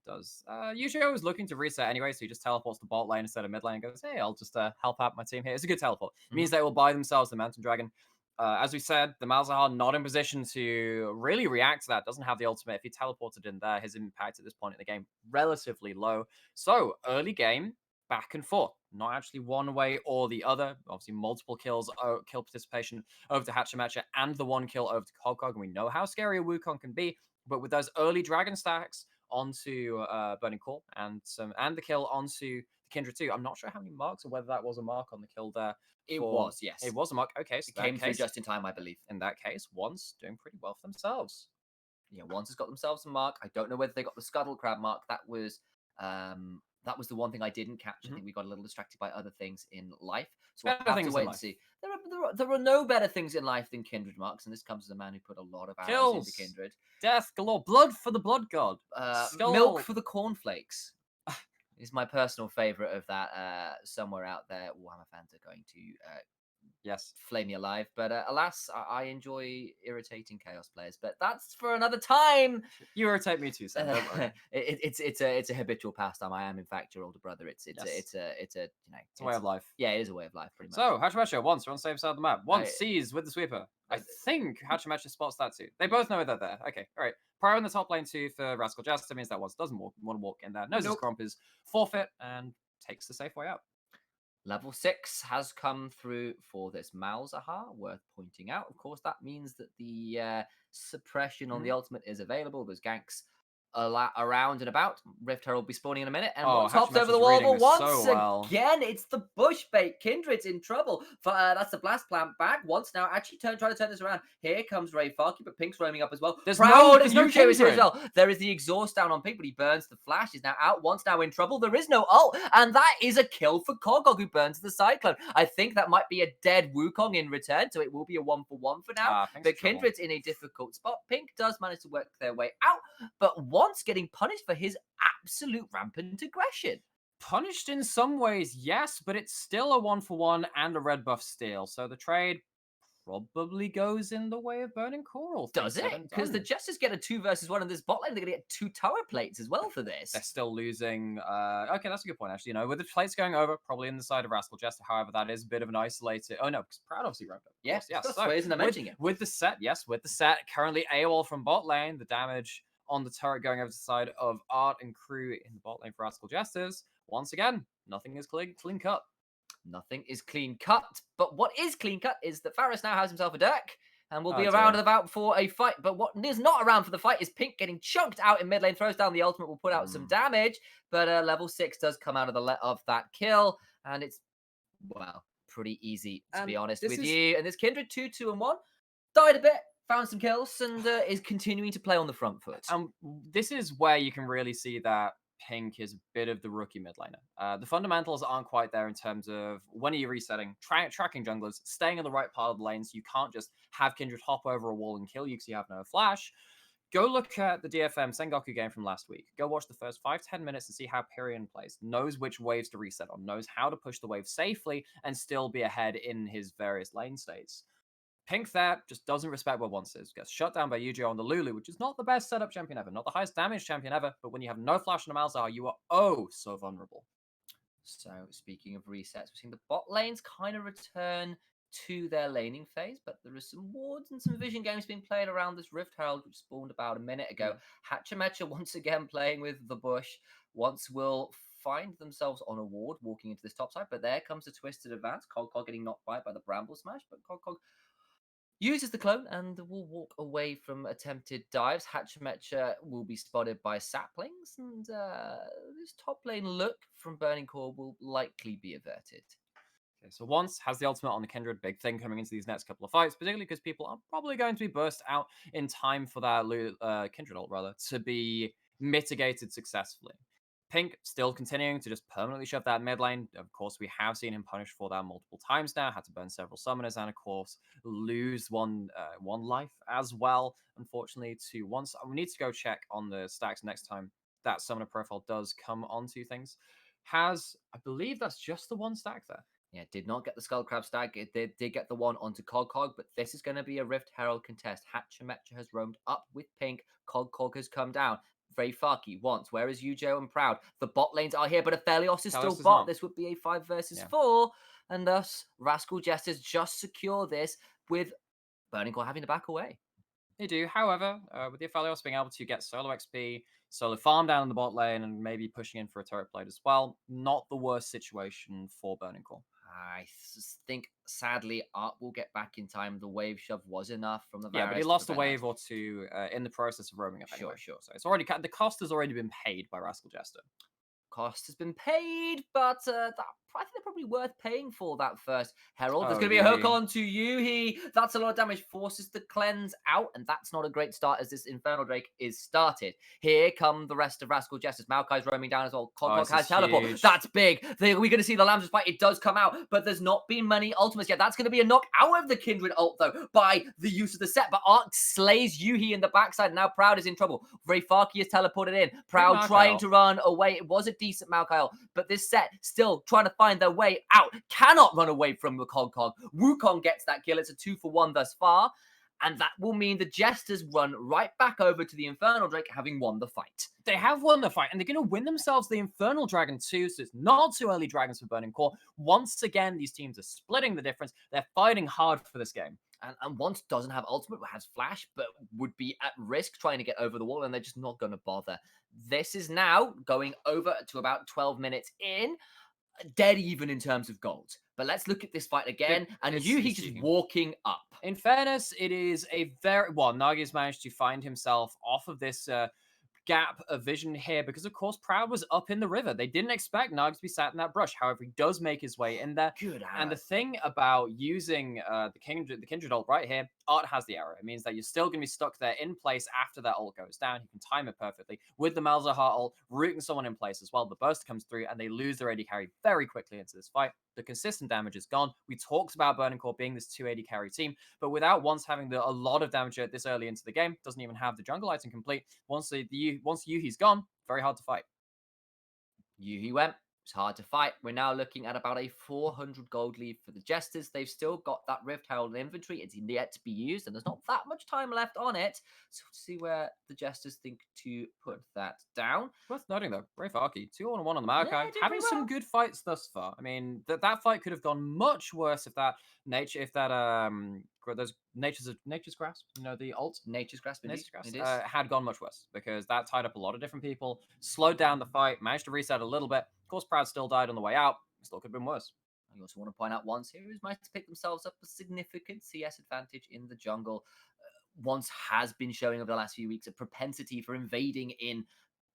Does. Usually I was looking to reset anyway, so he just teleports to bot lane instead of mid lane and goes, hey, I'll just help out my team here. It's a good teleport. It means they will buy themselves the Mountain Dragon. As we said, the Malzahar not in position to really react to that. Doesn't have the ultimate. If he teleported in there, his impact at this point in the game, relatively low. So, early game, back and forth. Not actually one way or the other. Obviously, multiple kills, kill participation over to Hachimechi, and the 1 kill over to Kog'Kog. And we know how scary a Wukong can be. But with those early dragon stacks onto Burning Core and the kill onto the Kindred too. I'm not sure how many marks or whether that was a mark on the kill there. It was, yes. It was a mark. Okay, so it came through just in time, I believe. In that case, Once doing pretty well for themselves. Yeah, Once has got themselves a mark. I don't know whether they got the Scuttle Crab mark. That was the one thing I didn't catch. I think we got a little distracted by other things in life. So we'll have to wait and see. There are no better things in life than Kindred marks, and this comes as a man who put a lot of hours into Kindred. Death galore. Blood for the Blood God. Milk for the Cornflakes is my personal favourite of that. Somewhere out there, Warhammer fans are going to flame me alive. But alas, I enjoy irritating Chaos players. But that's for another time. You irritate me too, Sam. Don't worry. It's a habitual pastime. I am, in fact, your older brother. It's a way of life. Yeah, it is a way of life, pretty much. So Hachimechi Once are on the safe side of the map. Once sees with the sweeper. I think Hachimechi spots that too. They both know they're there. Okay, all right. Pyro in the top lane too for Rascal Jester means that Once doesn't want to walk in there. Knows his Gromp is forfeit and takes the safe way out. Level 6 has come through for this Malzahar, worth pointing out. Of course, that means that the suppression on the ultimate is available. There's ganks around and about. Rift Herald will be spawning in a minute. And Once hops over the wall, but once again, it's the bush bait. Kindred's in trouble. That's the blast plant back. Once now actually trying to turn this around. Here comes Ray Farkey, but Pink's roaming up as well. There's no Kindred as well. There is the exhaust down on Pink, but he burns the flash. Is now out. Once now in trouble. There is no ult, and that is a kill for Kog'Kog, who burns the Cyclone. I think that might be a dead Wukong in return, so it will be a 1-for-1 for now. But Kindred's in a difficult spot. Pink does manage to work their way out, but Once getting punished for his absolute rampant aggression. Punished in some ways, yes, but it's still a 1-for-1 and a red buff steal. So the trade probably goes in the way of Burning Coral. Does it? Because the Jesters get a 2 versus 1 in this bot lane. They're going to get 2 tower plates as well for this. They're still losing. Okay, that's a good point, actually. With the plates going over, probably in the side of Rascal Jester. However, that is a bit of an isolated. Oh, no, because Proud obviously ramped up. Yes, yes. So, isn't mentioning it. With the set, currently AOL from bot lane, the damage on the turret going over to the side of Art and crew in the bot lane for Rascal Jesters. Once again, nothing is clean cut. Nothing is clean cut, but what is clean cut is that Faris now has himself a deck and will be around and about for a fight. But what is not around for the fight is Pink getting chunked out in mid lane, throws down the ultimate, will put out some damage, but level 6 does come out of that kill, and it's, well, pretty easy, to be honest with you. And this Kindred 2-2-1 died a bit, found some kills, and is continuing to play on the front foot. This is where you can really see that Pink is a bit of the rookie mid laner. The fundamentals aren't quite there in terms of when are you resetting, tracking junglers, staying in the right part of the lane so you can't just have Kindred hop over a wall and kill you because you have no flash. Go look at the DFM Sengoku game from last week. Go watch the first 5-10 minutes and see how Pyrion plays. Knows which waves to reset on, knows how to push the wave safely and still be ahead in his various lane states. Pink there just doesn't respect what wants is. Gets shut down by Yu-Gi-Oh! On the Lulu, which is not the best setup champion ever, not the highest damage champion ever, but when you have no flash on a Malzahar, you are oh so vulnerable. So, speaking of resets, we're seeing the bot lanes kind of return to their laning phase, but there are some wards and some vision games being played around this Rift Herald, which spawned about a minute ago. Hatchamecha once again playing with the bush. Once will find themselves on a ward walking into this top side, but there comes a twisted advance. Cog getting knocked by the Bramble Smash, but Cog uses the clone and will walk away from attempted dives. Hatchamecha will be spotted by saplings, and this top lane look from Burning Core will likely be averted. Okay, so once has the ultimate on the Kindred, big thing coming into these next couple of fights, particularly because people are probably going to be burst out in time for that Kindred ult, to be mitigated successfully. Pink still continuing to just permanently shove that mid lane. Of course, we have seen him punished for that multiple times now. Had to burn several summoners and, of course, lose one life as well. Unfortunately, we need to go check on the stacks next time that summoner profile does come onto things. I believe that's just the one stack there. Yeah, did not get the Skullcrab stack. It did get the one onto Cog, but this is going to be a Rift Herald contest. Hatchamecha has roamed up with Pink. Cog has come down. Vrayfaki once. Where is Yu-Gi-Oh! And Proud? The bot lanes are here, but Aphelios is still bot. This would be a 5 versus 4. And thus, Rascal Jesters just secure this with Burning Core having to back away. They do. However, with the Aphelios being able to get solo XP, solo farm down in the bot lane, and maybe pushing in for a turret plate as well, not the worst situation for Burning Core. I think, sadly, Art will get back in time. The wave shove was enough from the but he lost a wave or two in the process of roaming up. Anyway. Sure. So it's already the cost has already been paid by Rascal Jester. Cost has been paid, but I think they're probably worth paying for that first Herald. There's going to be a hook on to Yuhi. That's a lot of damage. Forces the cleanse out, and that's not a great start as this Infernal Drake is started. Here come the rest of Rascal Jesters. Maokai's roaming down as well. Cog has teleport. Huge. That's big. We're going to see the Lambs fight. It does come out, but there's not been many ultimates yet. That's going to be a knock out of the Kindred ult, though, by the use of the set. But Arc slays Yuhi in the backside. Now Proud is in trouble. Vrayfaki is teleported in. Proud trying to run away. It was a decent Maokai ult, but this set still trying to find their way out. Cannot run away from the Cog. Wukong gets that kill. It's a 2-for-1 thus far. And that will mean the Jesters run right back over to the Infernal Drake, having won the fight. They have won the fight, and they're going to win themselves the Infernal Dragon too, so it's not too early dragons for Burning Core. Once again, these teams are splitting the difference. They're fighting hard for this game. And once doesn't have ultimate, has flash, but would be at risk trying to get over the wall, and they're just not going to bother. This is now going over to about 12 minutes in. Dead even in terms of gold. But let's look at this fight again. And Yuhi's just walking up. In fairness, it is a very... Well, Nagi's managed to find himself off of this gap of vision here because, of course, Proud was up in the river. They didn't expect Nagi to be sat in that brush. However, he does make his way in there. And the thing about using the Kindred ult right here, Art has the arrow. It means that you're still going to be stuck there in place after that ult goes down. You can time it perfectly. With the Malzahar ult, rooting someone in place as well. The burst comes through and they lose their AD carry very quickly into this fight. The consistent damage is gone. We talked about Burning Core being this 280 carry team, but without once having a lot of damage this early into the game, doesn't even have the jungle item complete. Once Yuhi's gone, very hard to fight. Yuhi went. It's hard to fight. We're now looking at about a 400 gold lead for the Jesters. They've still got that Rift Herald inventory. It's yet to be used, and there's not that much time left on it. So we'll see where the Jesters think to put that down. Worth noting though, Rayfaki, 2-1 on the Maokai, Yeah, did having pretty some well. good fights thus far. I mean, that fight could have gone much worse if that those nature's grasp, you know, the ult Nature's Grasp, indeed. nature's grasp, It is. had gone much worse because that tied up a lot of different people, slowed down the fight, managed to reset a little bit. Of course, Proud still died on the way out. Still could have been worse. I also want to point out Once here who's managed to pick themselves up a significant CS advantage in the jungle. Once has been showing over the last few weeks a propensity for invading in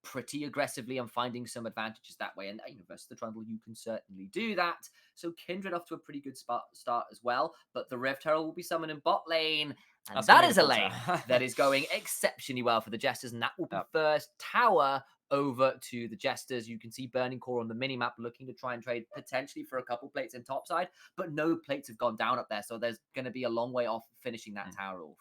pretty aggressively and finding some advantages that way. And versus the Trundle, you can certainly do that. So Kindred off to a pretty good start as well. But the Rift Herald will be summoned in bot lane. And that is a lane that is going exceptionally well for the Jesters. And that will be first tower over to the Jesters. You can see Burning Core on the minimap looking to try and trade potentially for a couple plates in topside. But no plates have gone down up there. So there's going to be a long way off finishing that tower off.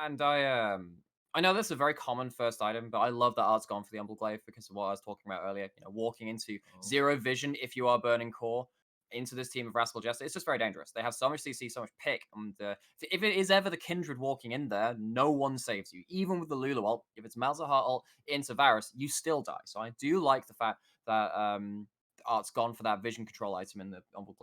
And I know this is a very common first item, but I love that Art's gone for the Umbral because of what I was talking about earlier. You know, walking into zero vision if you are Burning Core into this team of Rascal Jester, it's just very dangerous. They have so much CC, so much pick, and if it is ever the Kindred walking in there, no one saves you. Even with the Lulu ult, if it's Malzahar ult into Varus, you still die. So I do like the fact that Art's gone for that vision control item in the Umbral.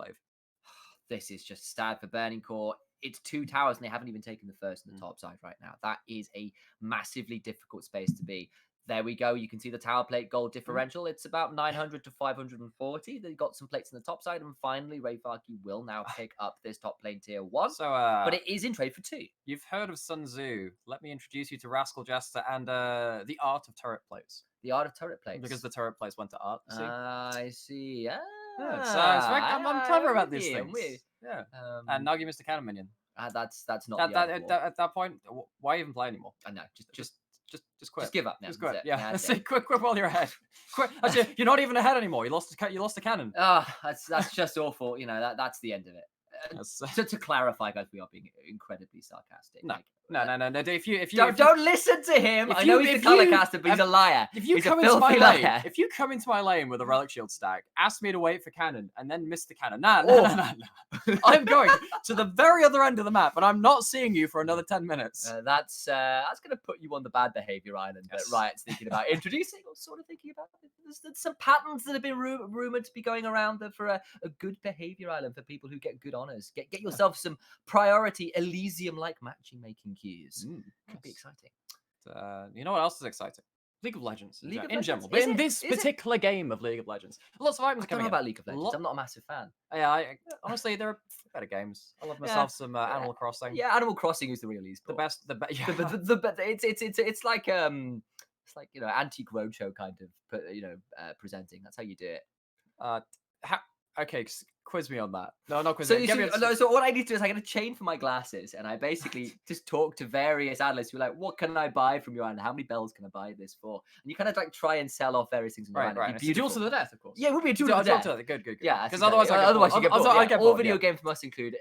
This is just sad for Burning Core. It's 2 towers and they haven't even taken the first and the top side right now. That is a massively difficult space to be. There we go. You can see the tower plate gold differential. It's about 900 to 540. They got some plates on the top side. And finally, Rayfaki will now pick up this top lane tier 1. So, but it is in trade for 2. You've heard of Sun Tzu. Let me introduce you to Rascal Jester and the art of turret plates. The art of turret plates. Because the turret plates went to Art. See? I see. I'm clever about these things. Yeah. And Nagi Mr. Cannon minion. That's not at that point. Why even play anymore? I know. Just quit. Just give up now. Just quit. Yeah. Quit while you're ahead. Quit. Actually, you're not even ahead anymore. You lost a cannon. That's just awful. That's the end of it. To clarify, guys, we are being incredibly sarcastic. No. If you don't listen to him. I know he's the colorcaster, but he's a liar. If you come into my lane with a relic shield stack, ask me to wait for cannon, and then miss the cannon. Nah. I'm going to the very other end of the map, and I'm not seeing you for another 10 minutes. That's going to put you on the bad behavior island that Riot's thinking about introducing, or sort of thinking about. There's some patterns that have been rumored to be going around for a good behavior island for people who get good honors. Get yourself some priority Elysium-like matching-making cues. Could be exciting. You know what else is exciting? League of Legends in general. But in this particular game of League of Legends, lots of items I don't know about League of Legends. I'm not a massive fan. Yeah, honestly, there are better games. I love myself some Animal Crossing. Yeah, Animal Crossing is the real esport. It's like antique roadshow kind of presenting. That's how you do it. Okay, quiz me on that. No, not quiz so me. So what I need to do is I get a chain for my glasses, and I basically just talk to various analysts who are like, "What can I buy from your island? How many bells can I buy this for?" And you kind of try and sell off various things. Right. Duel to the death, of course. Yeah, it would be a duel to the death. Good. Yeah, because otherwise you get bored. All video games must include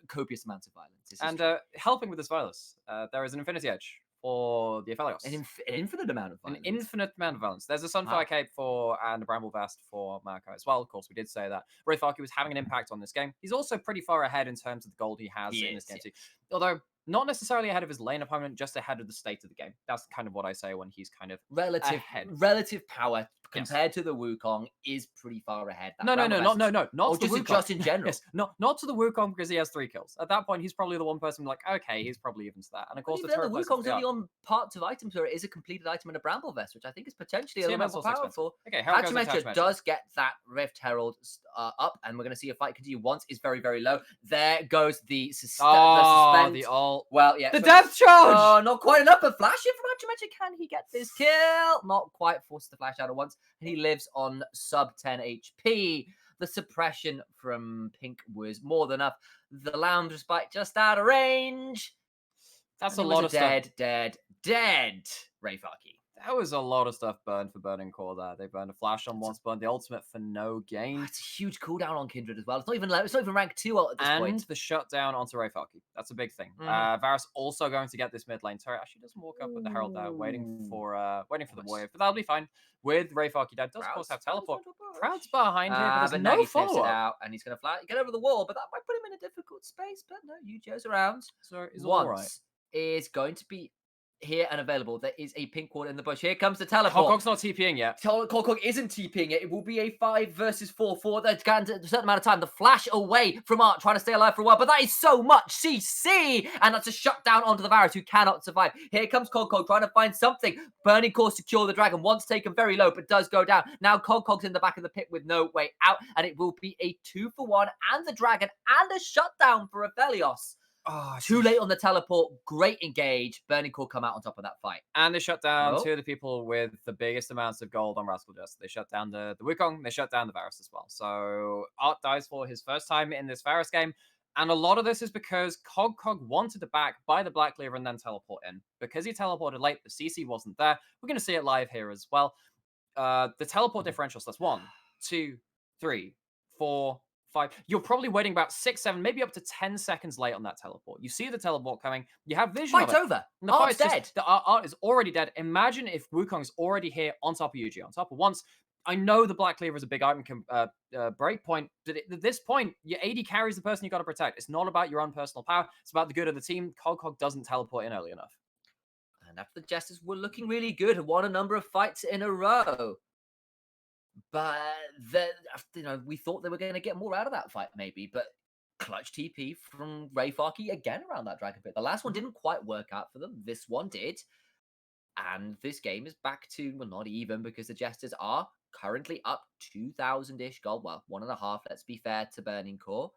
copious amounts of violence. And helping with this violence, there is an Infinity Edge for the Aphelios. An infinite amount of violence. An infinite amount of violence. There's a Sunfire Cape and a Bramble Vest for Marco as well. Of course, we did say that Rayfaki was having an impact on this game. He's also pretty far ahead in terms of the gold he has in this game too. Although not necessarily ahead of his lane opponent, just ahead of the state of the game. That's kind of what I say when he's kind of relative power compared to the Wukong is pretty far ahead. No, not to the Wukong. Just in general. Yes, not to the Wukong because he has 3 kills. At that point, he's probably the one person like, okay, he's probably even to that. And of course, the Wukong's only on parts of items where it is a completed item and a Bramble Vest, which I think is potentially a little more powerful. Okay, Hatchimetra does get that Rift Herald up, and we're going to see a fight continue. Once is very, very low. There goes the suspend. The ult. Well, yeah. The death charge! Oh, not quite enough. A flash in from Hatchimetra. Can he get this kill? Not quite. Forces the flash out at once. And he lives on sub 10 HP. The suppression from Pink was more than enough. The Lambda Spike just out of range. That's a lot of stuff. Dead Rayfaki. That was a lot of stuff burned for Burning Core there. They burned a flash on once, burned the ultimate for no gain. It's a huge cooldown on Kindred as well. It's not even rank 2 at this point. And the shutdown onto Rayfarki. That's a big thing. Mm-hmm. Varus also going to get this mid lane turret. Actually doesn't walk up with the Herald there, waiting for the wave. But that'll be fine. With Rayfarki dead, does of course have teleport. Proud's behind here, but there's no Nagy sniffs it follow-up. out, and he's going to get over the wall, but that might put him in a difficult space. But no, Yu-Gi-Oh's around. So it's Once all right. is going to be here and available. There is a pink ward in the bush. Here comes the teleport. Hogcog's not TPing yet. Hogcog isn't TPing it. It will be a 5 versus 4 for a certain amount of time. The flash away from Art, trying to stay alive for a while, but that is so much CC, and that's a shutdown onto the Varus, who cannot survive. Here comes Hogcog trying to find something. Burning Core secure the dragon, once taken very low, but does go down. Now Hogcog's in the back of the pit with no way out, and it will be a 2-for-1 and the dragon and a shutdown for Aphelios. Oh, Too late on the teleport. Great engage. Burning Core come out on top of that fight. And they shut down two of the people with the biggest amounts of gold on Rascal Jester. They shut down the Wukong. They shut down the Varus as well. So Art dies for his first time in this Varus game. And a lot of this is because Hogcog wanted to back by the Black Cleaver and then teleport in. Because he teleported late, the CC wasn't there. We're going to see it live here as well. The teleport differentials, that's 1, 2, 3, 4, 5. You're probably waiting about 6, 7, maybe up to 10 seconds late on that teleport. You see the teleport coming. You have vision Fight's of it. over. And the Art's fight's dead. The Art is already dead. Imagine if Wukong's already here on top of Yuji, on top of once. I know the Black Cleaver is a big item break point, but at this point, your AD carries the person you got to protect. It's not about your own personal power. It's about the good of the team. Hogcog doesn't teleport in early enough. And after the Jesters were looking really good, won a number of fights in a row. But we thought they were going to get more out of that fight, maybe. But clutch TP from Rayfarki again around that dragon pit. The last one didn't quite work out for them. This one did. And this game is back to, well, not even, because the Jesters are currently up 2,000-ish gold. Well, 1.5, let's be fair to Burning Core.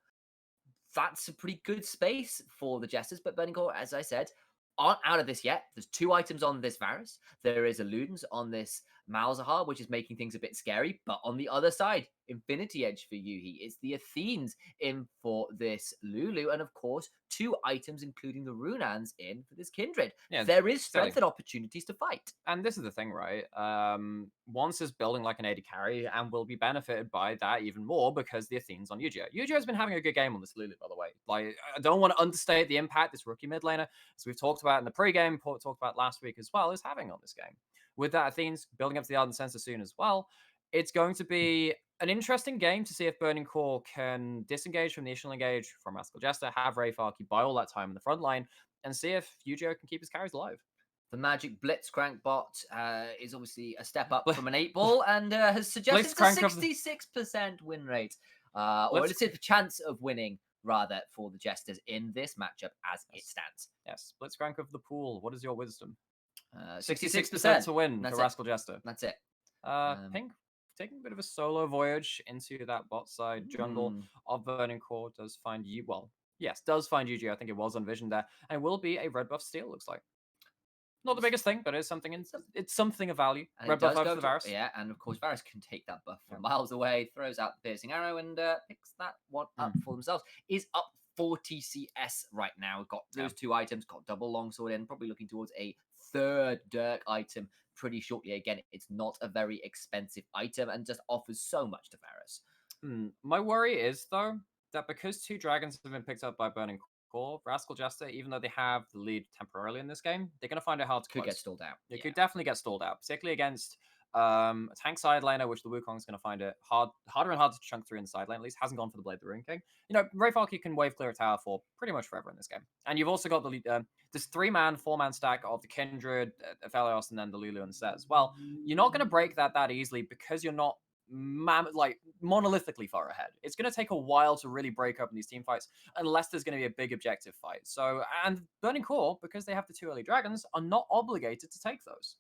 That's a pretty good space for the Jesters. But Burning Core, as I said, aren't out of this yet. There's 2 items on this Varus. There is a Ludens on this Malzahar, which is making things a bit scary. But on the other side, Infinity Edge for Yuhi. It's the Athenes in for this Lulu. And of course, 2 items, including the Runans, in for this Kindred. Yeah, there is strength and opportunities to fight. And this is the thing, right? Once is building like an AD carry and will be benefited by that even more because the Athenes on Yu-Gi-Oh! Yu-Gi-Oh! Has been having a good game on this Lulu, by the way. Like, I don't want to understate the impact this rookie mid laner, as we've talked about in the pregame, talked about last week as well, is having on this game. With that Athenes building up to the Ardent Sensor soon as well, it's going to be an interesting game to see if Burning Core can disengage from the initial engage from Rascal Jester, have Rayfarki buy all that time in the front line, and see if Yu-Gi-Oh! Can keep his carries alive. The Magic Blitzcrank bot is obviously a step up from an 8-ball and has suggested a 66% win rate. Or it's a chance of winning, rather, for the Jesters in this matchup as it stands. Yes, Blitzcrank of the pool. What is your wisdom? 66% to win for Rascal Jester. That's it. Pink taking a bit of a solo voyage into that bot side jungle of Burning Core does find you. Well, yes, does find Yu-Gi-Oh! I think it was on Vision there, and will be a red buff steal. Looks like not the biggest thing, but it's something. It's something of value. And red buff over the Varus. Yeah, and of course Varus can take that buff from miles away, throws out the piercing arrow, and picks that one up for themselves. Is up 40 CS right now. Got those 2 items. Got double longsword in. Probably looking towards a 3rd Dirk item pretty shortly. Again, it's not a very expensive item and just offers so much to Varus. My worry is, though, that because 2 dragons have been picked up by Burning Core, Rascal Jester, even though they have the lead temporarily in this game, they're going to find it hard to close. Could get stalled out. It could definitely get stalled out, particularly against a tank side laner, which the Wukong's going to find it harder and harder to chunk through in the side lane. At least hasn't gone for the Blade of the Rune King. Rayfarki can wave clear a tower for pretty much forever in this game. And you've also got the this 3-man, 4-man stack of the Kindred, Aphelios, and then the Lulu in the set as well. You're not going to break that easily because you're not monolithically far ahead. It's going to take a while to really break up in these team fights unless there's going to be a big objective fight. So, and Burning Core, because they have the 2 early dragons, are not obligated to take those.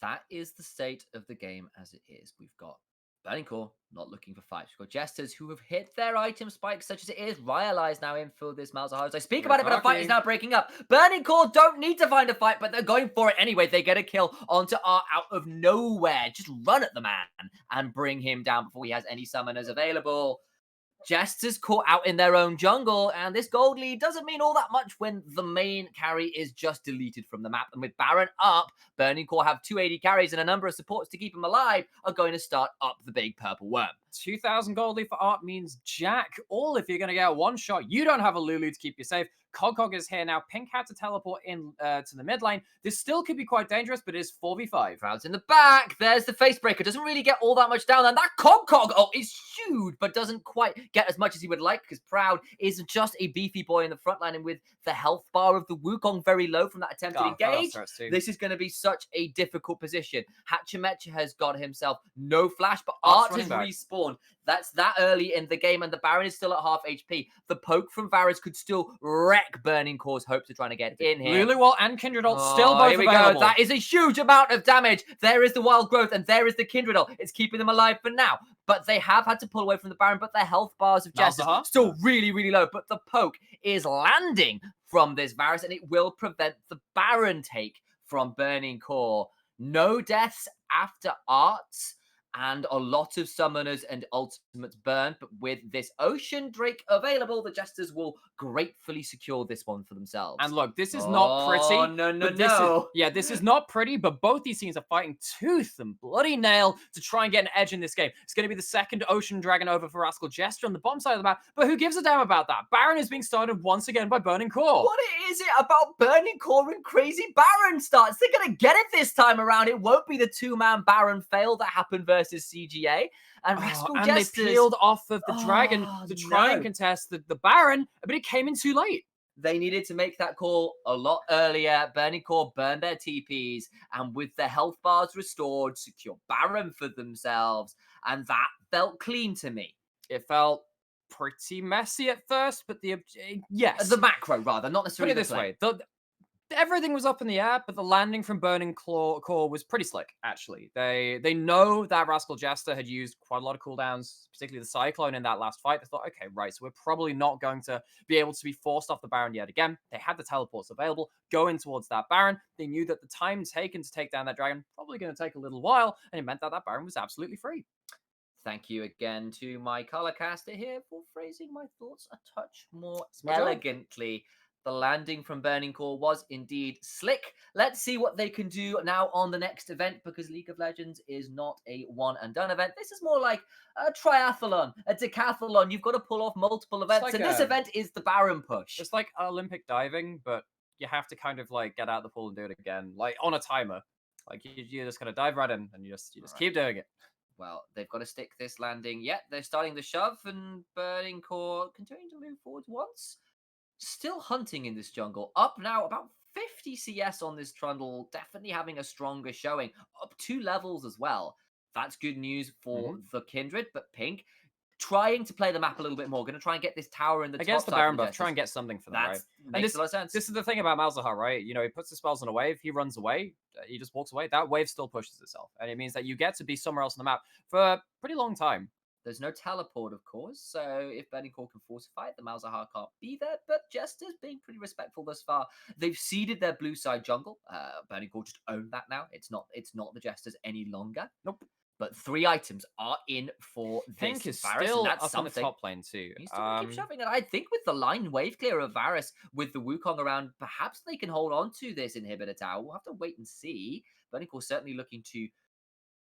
That is the state of the game as it is. We've got Burning Core not looking for fights. We've got Jesters who have hit their item spikes, such as it is. Ryala is now in for this Malzahar. As I speak about it, but a fight is now breaking up. Burning Core don't need to find a fight, but they're going for it anyway. They get a kill onto Art out of nowhere. Just run at the man and bring him down before he has any summoners available. Jesters caught out in their own jungle, and this gold lead doesn't mean all that much when the main carry is just deleted from the map. And with Baron up, Burning Core have 280 carries and a number of supports to keep him alive are going to start up the big purple worm. 2,000 gold lead for Art means jack all if you're going to get one shot. You don't have a Lulu to keep you safe. Cog is here now. Pink had to teleport in to the mid lane. This still could be quite dangerous, but it is 4v5. Crowds in the back. There's the face breaker. Doesn't really get all that much down. And that Cog is huge, but doesn't quite get as much as he would like because Proud is just a beefy boy in the front line. And with the health bar of the Wukong very low from that attempt to engage, this is going to be such a difficult position. Hachimecha has got himself no flash, but Art has respawned. That's that early in the game, and the Baron is still at half HP. The poke from Varus could still wreck Burning Core's hopes of trying to get in here. Lulu Wall and Kindred Ult still both available. Go. That is a huge amount of damage. There is the Wild Growth, and there is the Kindred Ult. It's keeping them alive for now. But they have had to pull away from the Baron, but the health bars of Jester still really, really low. But the poke is landing from this Varus, and it will prevent the Baron take from Burning Core. No deaths after Arts, and a lot of summoners and ultimates burned, but with this Ocean Drake available, the Jesters will gratefully secure this one for themselves. And look, this is not pretty. No. This is not pretty, but both these teams are fighting tooth and bloody nail to try and get an edge in this game. It's going to be the second Ocean Dragon over for Rascal Jester on the bottom side of the map, but who gives a damn about that? Baron is being started once again by Burning Core. What is it about Burning Core and crazy Baron starts? They're going to get it this time around. It won't be the two-man Baron fail that happened versus CGA. And Rascal Jesters... they peeled off of the Dragon to try and contest the Baron, but it came in too late. They needed to make that call a lot earlier. Burning Core burned their TPs, and with their health bars restored, secure Baron for themselves. And that felt clean to me. It felt pretty messy at first, but the macro, rather, not necessarily put it this way. Everything was up in the air, but the landing from Burning Core was pretty slick, actually. They know that Rascal Jester had used quite a lot of cooldowns, particularly the Cyclone in that last fight. They thought, okay, right, so we're probably not going to be able to be forced off the Baron yet again. They had the teleports available, going towards that Baron. They knew that the time taken to take down that Dragon probably going to take a little while, and it meant that that Baron was absolutely free. Thank you again to my colorcaster here for phrasing my thoughts a touch more elegantly. The landing from Burning Core was indeed slick. Let's see what they can do now on the next event, because League of Legends is not a one-and-done event. This is more like a triathlon, a decathlon. You've got to pull off multiple events, and this event is the Baron push. It's like Olympic diving, but you have to kind of like get out of the pool and do it again, like on a timer. Like you're just gonna dive right in, and you just keep doing it. Well, they've got to stick this landing. Yeah, they're starting the shove, and Burning Core continuing to move forwards once. Still hunting in this jungle. Up now about 50 CS on this trundle. Definitely having a stronger showing. Up 2 levels as well. That's good news for the Kindred. But Pink trying to play the map a little bit more. Going to try and get this tower in the against top the Baron buff. Try and get something for that, right? Makes a lot of sense. This is the thing about Malzahar, right? You know, he puts the spells on a wave. He runs away. He just walks away. That wave still pushes itself. And it means that you get to be somewhere else on the map for a pretty long time. There's no teleport, of course, so if Burning Core can fortify it, the Malzahar can't be there, but Jester's being pretty respectful thus far. They've seeded their blue side jungle. Burning Core just owned that now. It's not the Jesters any longer. Nope. But 3 items are in for this Pink is Varus, still and that's up on the top lane too. He's still keep shoving, and I think with the line wave clear of Varus, with the Wukong around, perhaps they can hold on to this inhibitor tower. We'll have to wait and see. Burning Core certainly looking to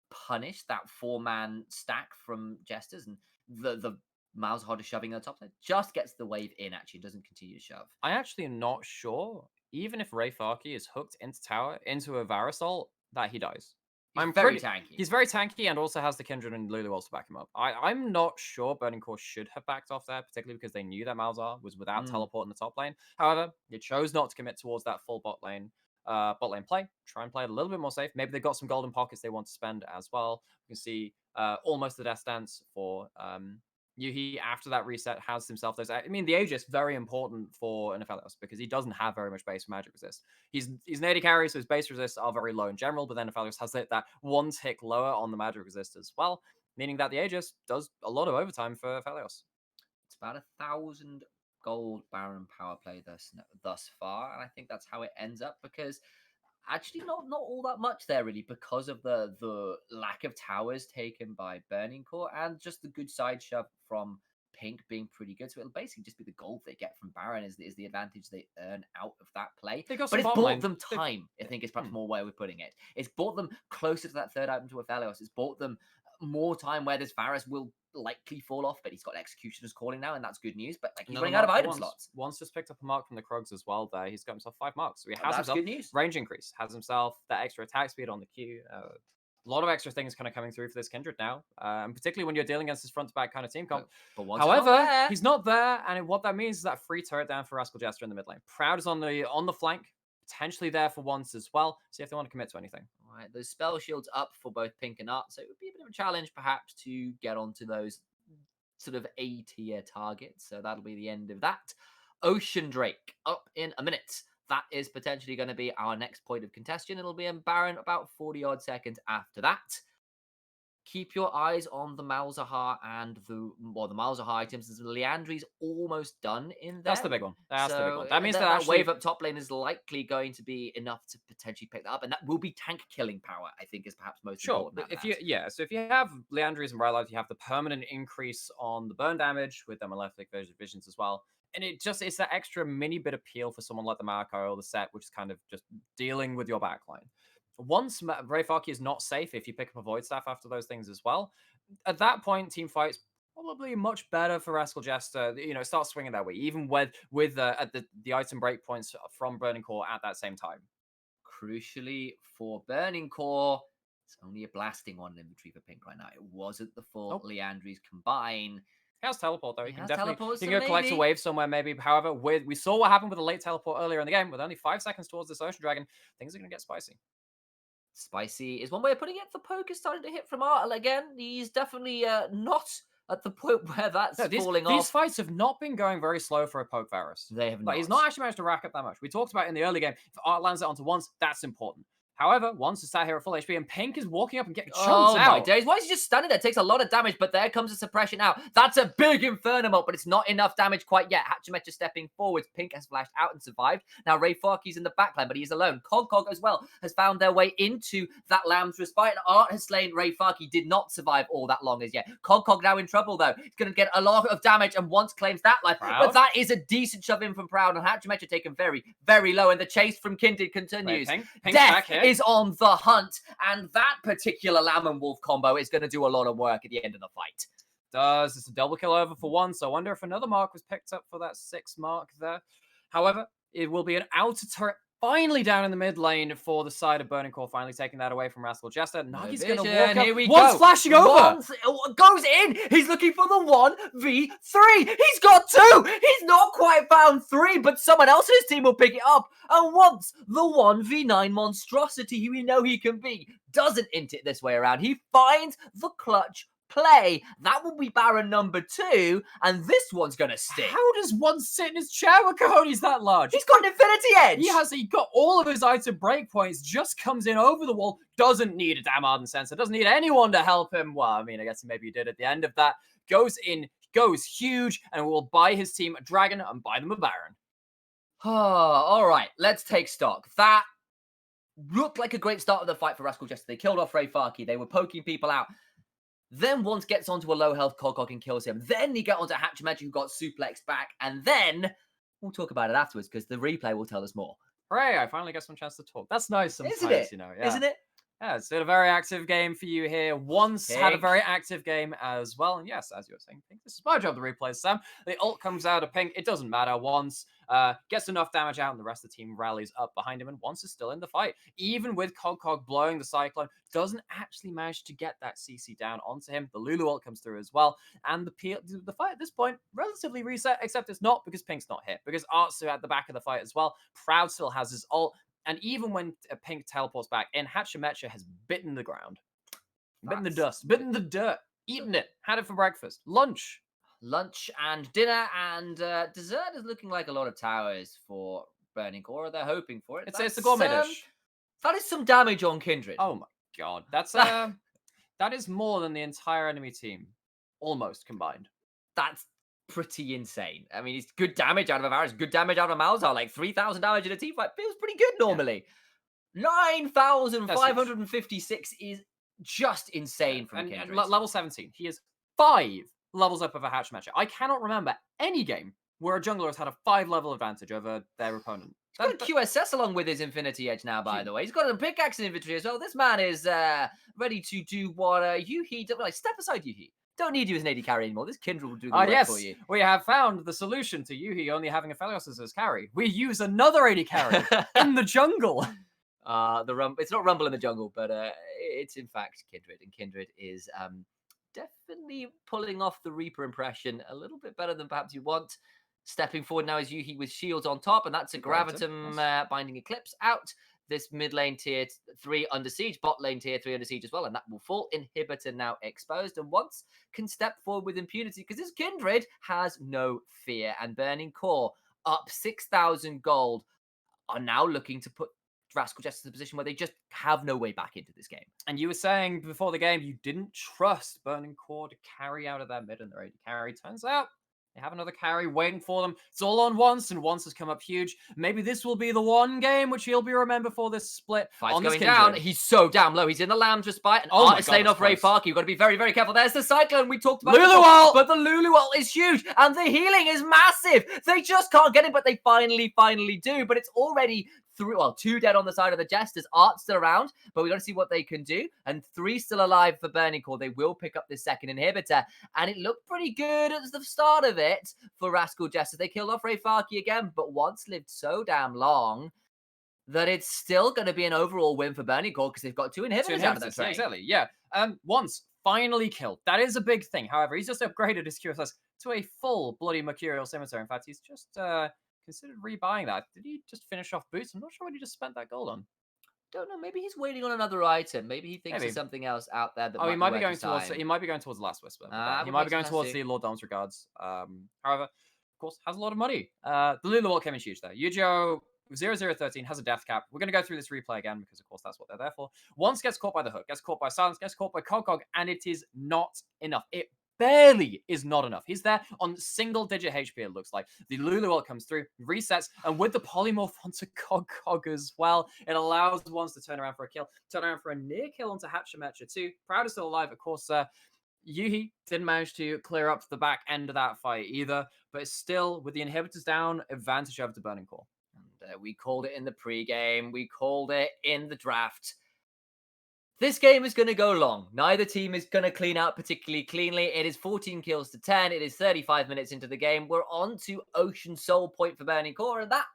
punish that 4-man stack from Jesters, and the Malzahar shoving on the top side just gets the wave in, actually doesn't continue to shove. I actually am not sure, even if Ray Farkey is hooked into tower, into a Varus ult, that he dies. He's very tanky. He's very tanky and also has the Kindred and Lulu also back him up. I'm not sure Burning Core should have backed off there, particularly because they knew that Malzahar was without teleport in the top lane. However, they chose not to commit towards that full bot lane play. Try and play it a little bit more safe. Maybe they've got some golden pockets they want to spend as well. You can see almost the death stance for Yuhi after that reset has himself those. I mean, the Aegis very important for Unofficial because he doesn't have very much base magic resist. He's an AD carry, so his base resists are very low in general, but then Unofficial has that 1 tick lower on the magic resist as well, meaning that the Aegis does a lot of overtime for Felios. It's about 1,000 gold Baron power play thus far, and I think that's how it ends up, because actually not all that much there really, because of the lack of towers taken by Burning Core and just the good side shove from Pink being pretty good. So it'll basically just be the gold they get from Baron is the advantage they earn out of that play. They got But some it's bottom bought lane. them time, I think is perhaps more way we're putting it. It's bought them closer to that third item to Aphelios. It's bought them more time where this Varus will likely fall off, but he's got Executioner's Calling now, and that's good news. But like he's running out of item slots. Once just picked up a mark from the Krugs as well there. He's got himself 5 marks. So he has That's himself good news. range increase, has himself that extra attack speed on the Q. A lot of extra things kind of coming through for this Kindred now, and particularly when you're dealing against this front-to-back kind of team comp. But However, he's not there, and what that means is that free turret down for Rascal Jester in the mid lane. Proud is on the flank, potentially there for once as well. See if they want to commit to anything. All right, those spell shields up for both Pink and Art, so it would be a bit of a challenge perhaps to get onto those sort of A-tier targets. So that'll be the end of that. Ocean Drake up in a minute. That is potentially going to be our next point of contention. It'll be in Baron about 40-odd seconds after that. Keep your eyes on the Malzahar and the Malzahar items. The Liandry's almost done in there. That's the big one. That's the big one. That means that actually wave up top lane is likely going to be enough to potentially pick that up, and that will be tank killing power. I think is perhaps most important. If so if you have Liandry's and Rylai's, you have the permanent increase on the burn damage with them malefic visions as well. And it's that extra mini bit of peel for someone like the Marco or the Set, which is kind of just dealing with your backline. Once Rayfaki is not safe, if you pick up a Void Staff after those things as well, at that point, team fight's probably much better for Rascal Jester. Start swinging that way, even with at the item breakpoints from Burning Core at that same time. Crucially for Burning Core, it's only a blasting one in inventory for Pink right now. It wasn't the full Liandry's combine. He has teleport though. He can definitely go collect a wave somewhere maybe. However, we saw what happened with a late teleport earlier in the game. With only 5 seconds towards this Ocean Dragon, things are going to get spicy. Spicy is one way of putting it. The poke is starting to hit from Art again. He's definitely not at the point where that's falling off. These fights have not been going very slow for a poke Varus. They have not. He's not actually managed to rack up that much. We talked about in the early game, if Art lands it onto once, that's important. However, once is sat here at full HP, and Pink is walking up and getting chunked out. Oh my days. Why is he just standing there? It takes a lot of damage, but there comes a suppression out. That's a big Inferno ult, but it's not enough damage quite yet. Hachimecha stepping forwards. Pink has flashed out and survived. Now Rayfaki's in the backline, but he's alone. Cog as well has found their way into that Lamb's Respite. And Art has slain Rayfaki, did not survive all that long as yet. Cog now in trouble, though. He's going to get a lot of damage and once claims that life. Proud. But that is a decent shove in from Proud, and Hachimecha taken very, very low, and the chase from Kindred continues. Pink's Death back here. is on the hunt, and that particular Lamb and Wolf combo is going to do a lot of work at the end of the fight. It's a double kill over for one, so I wonder if another mark was picked up for that 6 mark there. However, it will be an outer turret finally down in the mid lane for the side of Burning Core, finally taking that away from Rascal Jester. Nagi's going to walk up. Here we One's go. flashing over. Goes in. He's looking for the 1v3. He's got 2. He's not quite found 3, but someone else in his team will pick it up. And once the 1v9 monstrosity who we know he can be doesn't int it this way around, he finds the clutch play. That will be Baron number 2, and this one's gonna stick. How does one sit in his chair with Coyotes that large? He's got an Infinity Edge. He got all of his item breakpoints, just comes in over the wall, doesn't need a damn Ardent Sensor, doesn't need anyone to help him. Well, I mean, I guess maybe he did at the end of that. Goes in, goes huge, and will buy his team a Dragon and buy them a Baron. All right, let's take stock. That looked like a great start of the fight for Rascal Jester. They killed off Rayfaki. They were poking people out. Then once gets onto a low health Cog and kills him. Then you get onto Hachimecha who got suplexed back. And then we'll talk about it afterwards because the replay will tell us more. Hooray, I finally get some chance to talk. That's nice sometimes, Isn't it? Yeah. Isn't it? Yeah, it's been a very active game for you here. Once had a very active game as well. And yes, as you were saying, Pink, this is my job to replay, Sam. The ult comes out of Pink. It doesn't matter. Once gets enough damage out and the rest of the team rallies up behind him. And Once is still in the fight. Even with Cog blowing the Cyclone, doesn't actually manage to get that CC down onto him. The Lulu ult comes through as well. And the fight at this point, relatively reset, except it's not because Pink's not hit. Because Art's at the back of the fight as well. Proud still has his ult. And even when Pink teleports back in, Hachimecha has bitten the ground. Bitten the dust. Bitten the dirt. Eaten it. Had it for breakfast. Lunch And dinner and dessert is looking like a lot of towers for Burning Core. They're hoping for it. It's a gourmet dish. That is some damage on Kindred. Oh my god. That's that is more than the entire enemy team. Almost combined. That's pretty insane. I mean, it's good damage out of Varus, good damage out of Malzahar. Like 3,000 damage in a team fight feels pretty good normally. Yeah. 9,556 is just insane from Kindred. Level 17. He is 5 levels up over Hatchmacher. I cannot remember any game where a jungler has had a 5-level advantage over their opponent. He's got a QSS along with his Infinity Edge now, by the way. He's got a pickaxe in inventory as well. This man is ready to do what Yuhi... Like, step aside, Yuhi. Don't need you as an AD carry anymore. This Kindred will do the work for you. We have found the solution to Yuhi only having Aphelios as his carry. We use another AD carry in the jungle. It's not Rumble in the jungle, but it's in fact Kindred. And Kindred is definitely pulling off the Reaper impression a little bit better than perhaps you want. Stepping forward now is Yuhi with shields on top, and that's a Gravitum binding Eclipse out. This mid lane tier 3 under siege, bot lane tier 3 under siege as well, and that will fall. Inhibitor now exposed, and once can step forward with impunity because this Kindred has no fear. And Burning Core up 6,000 gold are now looking to put Rascal Jester in a position where they just have no way back into this game. And you were saying before the game you didn't trust Burning Core to carry out of their mid and their AD carry. Turns out they have another carry waiting for them. It's all on Once, and Once has come up huge. Maybe this will be the one game which he'll be remembered for this split. Fight's going down. He's so damn low. He's in the Lamb's Respite, and Art is staying off Ray Fark. You've got to be very, very careful. There's the Cyclone we talked about. Lulu ult! But the Lulu ult is huge, and the healing is massive. They just can't get it, but they finally do. But it's already 2 dead on the side of the Jesters. Art's still around, but we got to see what they can do. And 3 still alive for Burning Core. They will pick up this second inhibitor, and it looked pretty good at the start of it for Rascal Jester. They killed off Ray Farky again, but Once lived so damn long that it's still going to be an overall win for Burning Core because they've got 2 inhibitors out of the train. Exactly, yeah. Once finally killed. That is a big thing. However, he's just upgraded his QSS to a full Bloody Mercurial Scimitar. In fact, he's just considered rebuying that. Did he just finish off boots? I'm not sure what he just spent that gold on. Don't know. Maybe he's waiting on another item. Maybe he thinks there's something else out there that he might be going towards. He might be going towards the Last Whisper. He might be going towards the Lord Dom's Regards. However, of course, has a lot of money. The Lulu ult came in huge there. Yu-Gi-Oh! 0013 has a death cap. We're going to go through this replay again because, of course, that's what they're there for. Once gets caught by the hook, gets caught by silence, gets caught by Cog, and it is not enough. It barely is not enough. He's there on single-digit HP, it looks like. The Lulu ult comes through, resets, and with the polymorph onto Cog as well, it allows Once to turn around for a kill, turn around for a near kill onto Hatchemecha too. Proud is still alive, of course. Yuhi didn't manage to clear up the back end of that fight either, but it's still, with the inhibitors down, advantage over to Burning Core. And we called it in the pregame. We called it in the draft. This game is going to go long. Neither team is going to clean out particularly cleanly. It is 14 kills to 10. It is 35 minutes into the game. We're on to Ocean Soul point for Burning Core, and that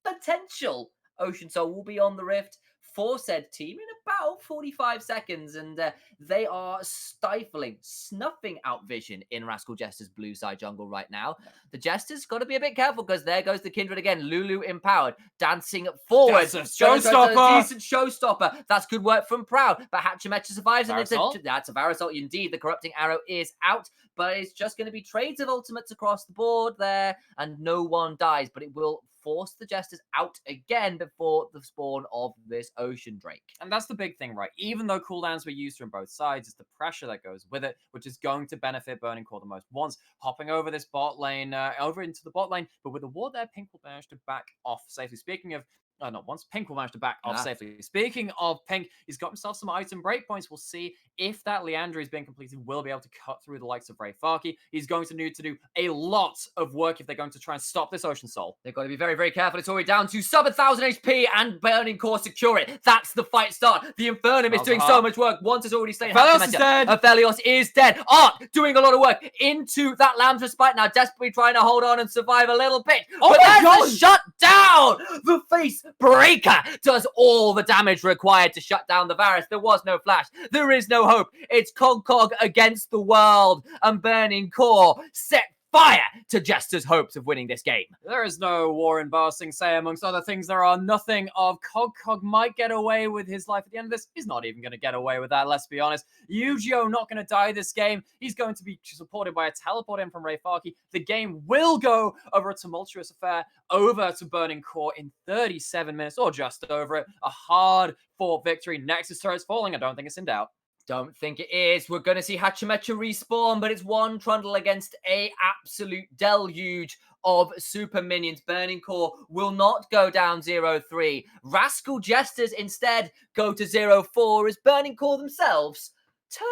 potential Ocean Soul will be on the Rift for said team in about 45 seconds, and they are snuffing out vision in Rascal Jester's blue side jungle right now. The Jester's got to be a bit careful because there goes the Kindred again. Lulu empowered, dancing forward. That's a showstopper. A decent showstopper. That's good work from Proud, but Hatchemecha survives, and that's a Varusult indeed. The corrupting arrow is out, but it's just going to be trades of ultimates across the board there, and no one dies, but it will force the Jesters out again before the spawn of this Ocean Drake. And that's the big thing, right? Even though cooldowns were used from both sides, it's the pressure that goes with it, which is going to benefit Burning Core the most. Once hopping over this bot lane, over into the bot lane, but with the ward there, Pink will manage to back off safely. Speaking of not once. Pink will manage to back off safely. Speaking of Pink, he's got himself some item breakpoints. We'll see if that Leandra is being completed. Will be able to cut through the likes of Ray Farky. He's going to need to do a lot of work if they're going to try and stop this Ocean Soul. They've got to be very, very careful. It's already down to sub 1,000 HP and Burning Core secure it. That's the fight start. The Infernum is doing so much work. Once has already slain Aphelios is dead. Aphelios is dead. Art doing a lot of work into that Lamb's Respite now, desperately trying to hold on and survive a little bit. Oh but my God! The shutdown! The face breaker does all the damage required to shut down the Varus. There was no flash. There is no hope. It's Cog against the world, and Burning Core set fire to Jester's hopes of winning this game. There is no war in Ba Sing Se. Amongst other things, there are nothing of Cog might get away with his life at the end of this. He's not even going to get away with that, let's be honest. Yu-Gi-Oh! Not going to die this game. He's going to be supported by a teleport in from Ray Farky. The game will go over a tumultuous affair over to Burning Core in 37 minutes, or just over it. A hard-fought victory. Nexus turret's falling. I don't think it's in doubt. Don't think it is. We're going to see Hatchemecha respawn, but it's one Trundle against a absolute deluge of super minions. Burning Core will not go down 0-3. Rascal Jesters instead go to 0-4 as Burning Core themselves turn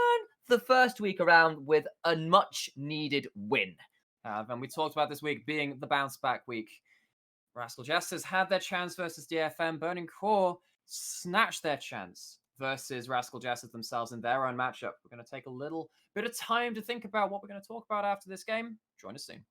the first week around with a much needed win. And we talked about this week being the bounce back week. Rascal Jesters had their chance versus DFM. Burning Core snatched their chance versus Rascal Jesters themselves in their own matchup. We're going to take a little bit of time to think about what we're going to talk about after this game. Join us soon.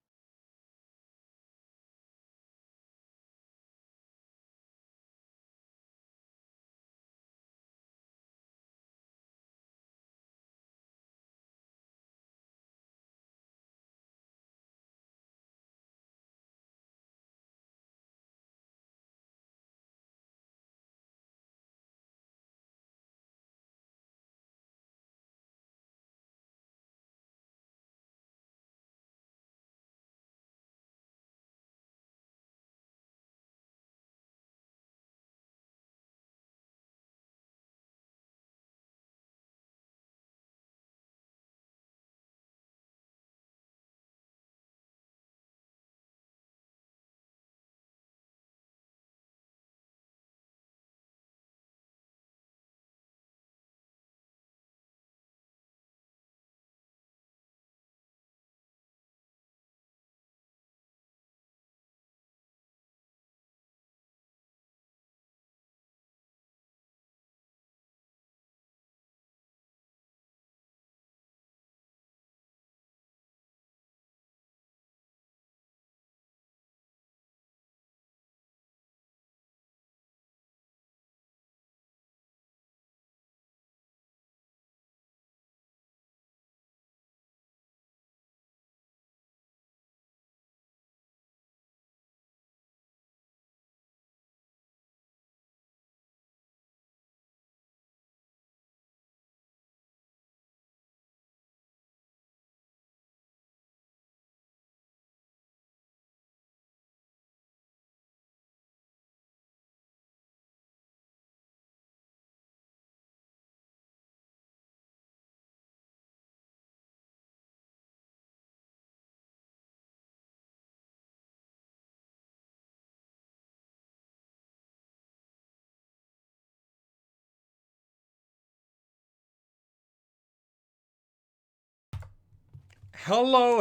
Hello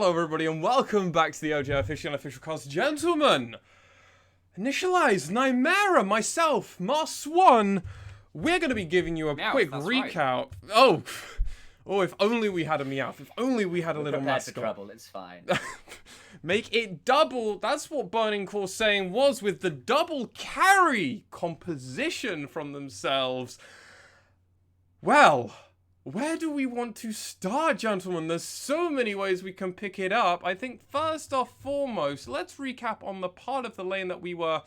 everybody, and welcome back to the LJL Official Unofficial cast. Gentlemen, Initialize, Nymera, myself, Mars1, we're going to be giving you a quick recap. Right. Oh, if only we had a Meowth, if only we had a little mascot. For trouble, it's fine. Make it double, that's what Burning Core saying was with the double carry composition from themselves. Well, where do we want to start, gentlemen? There's so many ways we can pick it up. I think first off foremost, let's recap on the part of the lane that we were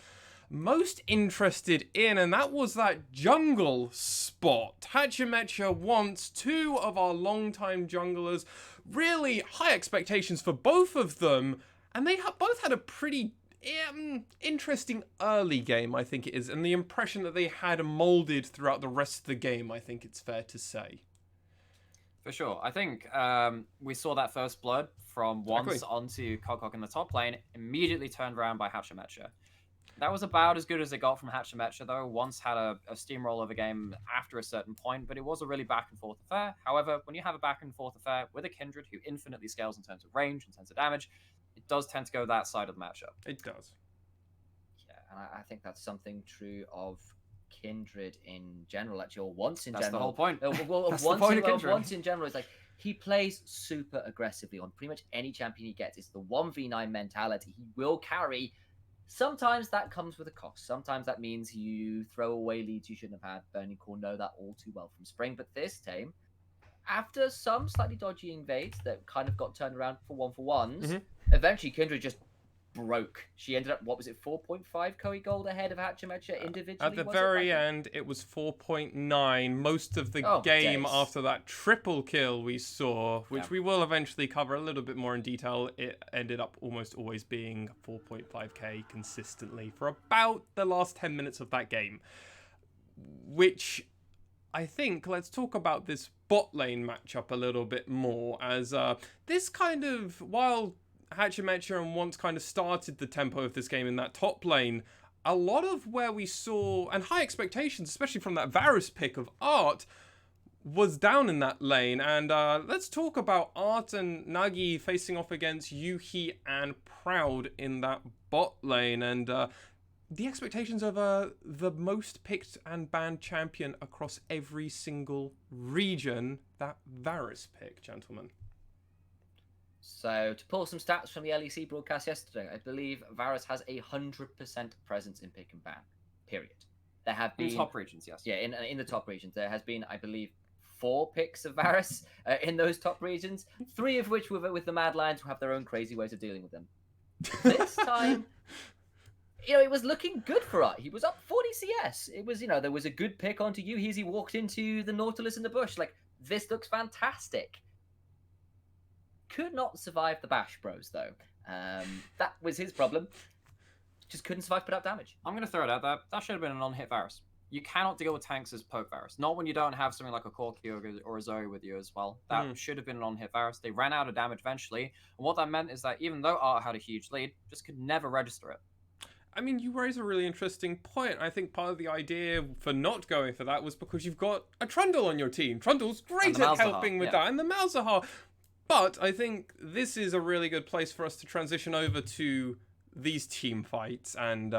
most interested in, and that was that jungle spot. Hachimecha wants two of our longtime junglers. Really high expectations for both of them, and they both had a pretty interesting early game, I think it is, and the impression that they had molded throughout the rest of the game, I think it's fair to say. For sure. I think we saw that first blood from once onto Kokok in the top lane, immediately turned around by Hachimecha. That was about as good as it got from Hachimecha, though. Once had a steamroll of a game after a certain point, but it was a really back and forth affair. However, when you have a back and forth affair with a Kindred who infinitely scales in terms of range, in terms of damage, it does tend to go that side of the matchup. It does. Yeah, and I think that's something true of Kindred in general, actually, or once in That's general. That's the whole point. Once in general, it's like he plays super aggressively on pretty much any champion he gets. It's the 1v9 mentality. He will carry. Sometimes that comes with a cost. Sometimes that means you throw away leads you shouldn't have had. Burning Core know that all too well from Spring. But this time, after some slightly dodgy invades that kind of got turned around for 1-for-1s, eventually Kindred just broke. She ended up, 4.5 Koei Gold ahead of Hachimecha individually? At the very end, it was 4.9. Most of the game after that triple kill we saw, which we will eventually cover a little bit more in detail, it ended up almost always being 4.5k consistently for about the last 10 minutes of that game. Which, I think, let's talk about this bot lane matchup a little bit more, as this kind of, while Hachimecha and once kind of started the tempo of this game in that top lane, a lot of where we saw, and high expectations, especially from that Varus pick of Art, was down in that lane. And let's talk about Art and Nagi facing off against Yuhi and Proud in that bot lane. And the expectations of the most picked and banned champion across every single region, that Varus pick, gentlemen. So, to pull some stats from the LEC broadcast yesterday, I believe Varus has 100% presence in pick and ban, period. There have been... In top regions, yes. Yeah, in the top regions. There has been, I believe, 4 picks of Varus in those top regions, 3 of which were with the Mad Lions, who have their own crazy ways of dealing with them. This time, it was looking good for Art. He was up 40 CS. It was, there was a good pick onto you as he walked into the Nautilus in the bush. Like, this looks fantastic. Could not survive the Bash Bros, though. That was his problem. Just couldn't survive put out damage. I'm going to throw it out there. That should have been a non-hit Varus. You cannot deal with tanks as poke Varus. Not when you don't have something like a Corki or a Zoe with you as well. That should have been a non-hit Varus. They ran out of damage eventually. And what that meant is that even though Art had a huge lead, just could never register it. I mean, you raise a really interesting point. I think part of the idea for not going for that was because you've got a Trundle on your team. Trundle's great at helping with that, and the Malzahar. But I think this is a really good place for us to transition over to these team fights. And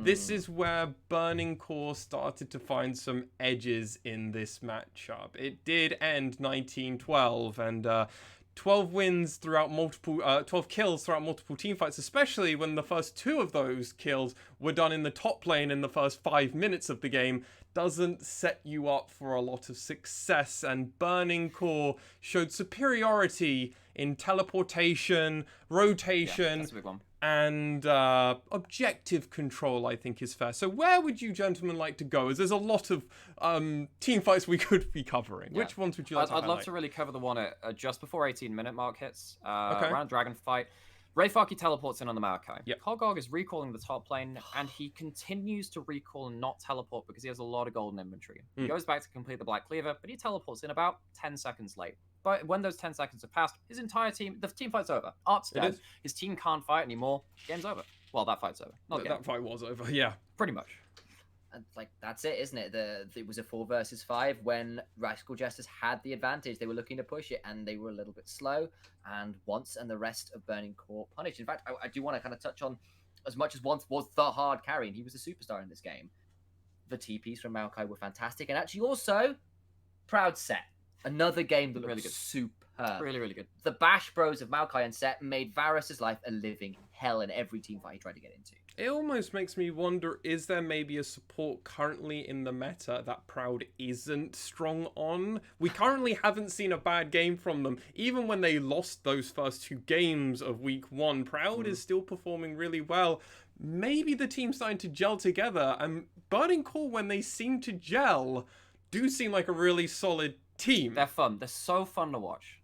this is where Burning Core started to find some edges in this matchup. It did end 19-12, and 12 wins throughout 12 kills throughout multiple team fights, especially when the first 2 of those kills were done in the top lane in the first 5 minutes of the game, doesn't set you up for a lot of success. And Burning Core showed superiority in teleportation, rotation, that's a big one. and objective control, I think, is fair. So where would you gentlemen like to go? As there's a lot of team fights we could be covering. Yeah. Which ones would you like to highlight? I'd love to really cover the one at just before 18-minute mark hits. Around Dragon Fight. Rayfaki teleports in on the Maokai. Yep. Kog'Og is recalling the top lane, and he continues to recall and not teleport because he has a lot of golden inventory. He goes back to complete the Black Cleaver, but he teleports in about 10 seconds late. But when those 10 seconds have passed, his entire team, the team fight's over. Art's dead. His team can't fight anymore. Game's over. Well, that fight's over. That fight was over, yeah. Pretty much. And that's it, isn't it? It was a 4 versus 5 when Rascal Jesters had the advantage. They were looking to push it, and they were a little bit slow. And the rest of Burning Core punished. In fact, I do want to kind of touch on, as much as Once was the hard carry, and he was a superstar in this game, the TPs from Maokai were fantastic. And actually also, Proud Set. Another game that looked really good. Superb. Really, really good. The Bash Bros of Maokai and Set made Varus's life a living hell in every team fight he tried to get into. It almost makes me wonder, is there maybe a support currently in the meta that Proud isn't strong on? We currently haven't seen a bad game from them. Even when they lost those first 2 games of week 1, Proud is still performing really well. Maybe the team's starting to gel together, and Burning Core, when they seem to gel, do seem like a really solid team. They're fun. They're so fun to watch.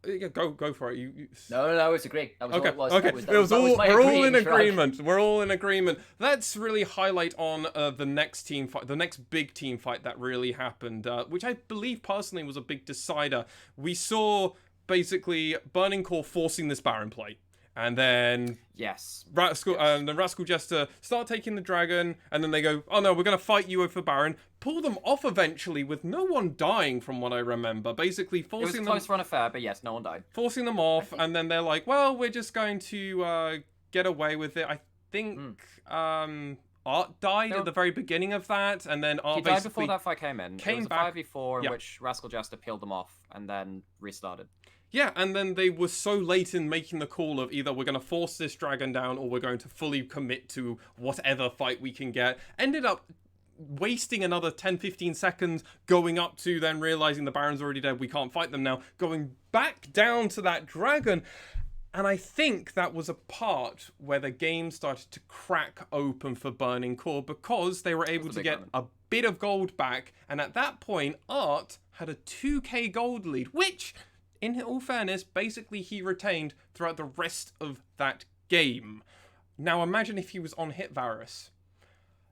Yeah, go for it. No, it's agreed. That was okay. all it was. Okay, we're all in agreement. Shrug. We're all in agreement. Let's really highlight on the next team fight, the next big team fight that really happened, which I believe personally was a big decider. We saw basically Burning Core forcing this Baron play. And then the Rascal Jester start taking the dragon, and then they go, oh no, we're going to fight you over Baron. Pull them off eventually with no one dying from what I remember. Basically forcing them... It was a close run affair, but yes, no one died. Forcing them off, and then they're like, well, we're just going to get away with it. I think Art died at the very beginning of that, and then Art he died before that fight came in. It was back. A 5v4 in which Rascal Jester peeled them off, and then restarted. Yeah, and then they were so late in making the call of either we're going to force this dragon down or we're going to fully commit to whatever fight we can get. Ended up wasting another 10-15 seconds going up to then realizing the Baron's already dead, we can't fight them now, going back down to that dragon. And I think that was a part where the game started to crack open for Burning Core because they were able to get a bit of gold back. And at that point, Art had a 2k gold lead, which... in all fairness, basically he retained throughout the rest of that game. Now imagine if he was on hit Varus.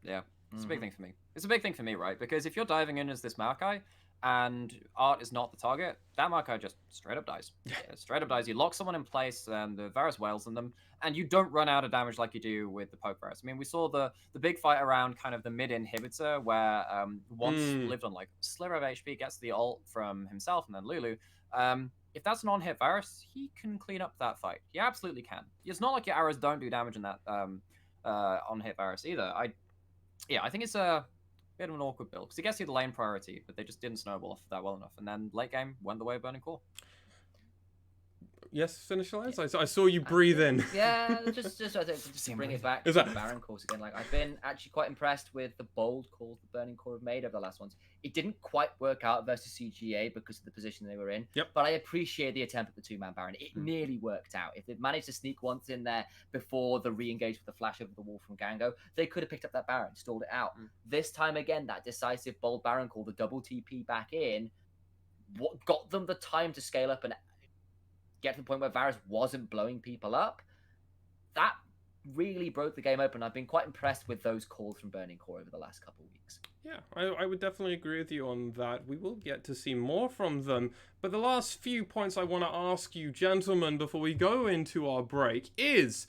Yeah, it's a big thing for me. It's a big thing for me, right? Because if you're diving in as this Maokai, and Art is not the target, that Mako just straight up dies. Yeah, straight up dies. You lock someone in place, and the Varus wails on them, and you don't run out of damage like you do with the Poke Varus. I mean, we saw the big fight around kind of the mid inhibitor, where once lived on like sliver of HP, gets the ult from himself and then Lulu. If that's an on-hit Varus, he can clean up that fight. He absolutely can. It's not like your arrows don't do damage in that on-hit Varus either. I think it's a bit of an awkward build because he gets you the lane priority, but they just didn't snowball off that well enough. And then late game went the way of Burning Core. Yes, Initialize? I saw you breathe in. Yeah, just to bring it back to the Baron course again. Like, I've been actually quite impressed with the bold calls the Burning Core have made over the last ones. It didn't quite work out versus CGA because of the position they were in. Yep. But I appreciate the attempt at the two-man Baron. It nearly worked out. If they'd managed to sneak once in there before the re-engage with the flash over the wall from Gango, they could have picked up that Baron, stalled it out. This time again, that decisive bold Baron call, the double TP back in, what got them the time to scale up and get to the point where Varus wasn't blowing people up. That really broke the game open. I've been quite impressed with those calls from Burning Core over the last couple of weeks. Yeah, I would definitely agree with you on that. We will get to see more from them. But the last few points I want to ask you, gentlemen, before we go into our break is,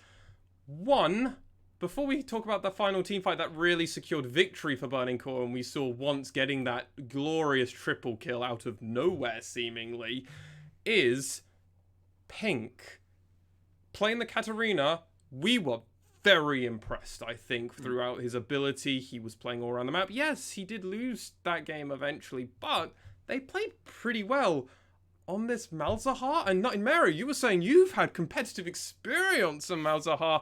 one, before we talk about the final team fight that really secured victory for Burning Core, and we saw Once getting that glorious triple kill out of nowhere, seemingly, is Pink. Playing the Katarina, we were very impressed, I think, throughout his ability. He was playing all around the map. Yes, he did lose that game eventually, but they played pretty well on this Malzahar. And Mary, you were saying you've had competitive experience on Malzahar.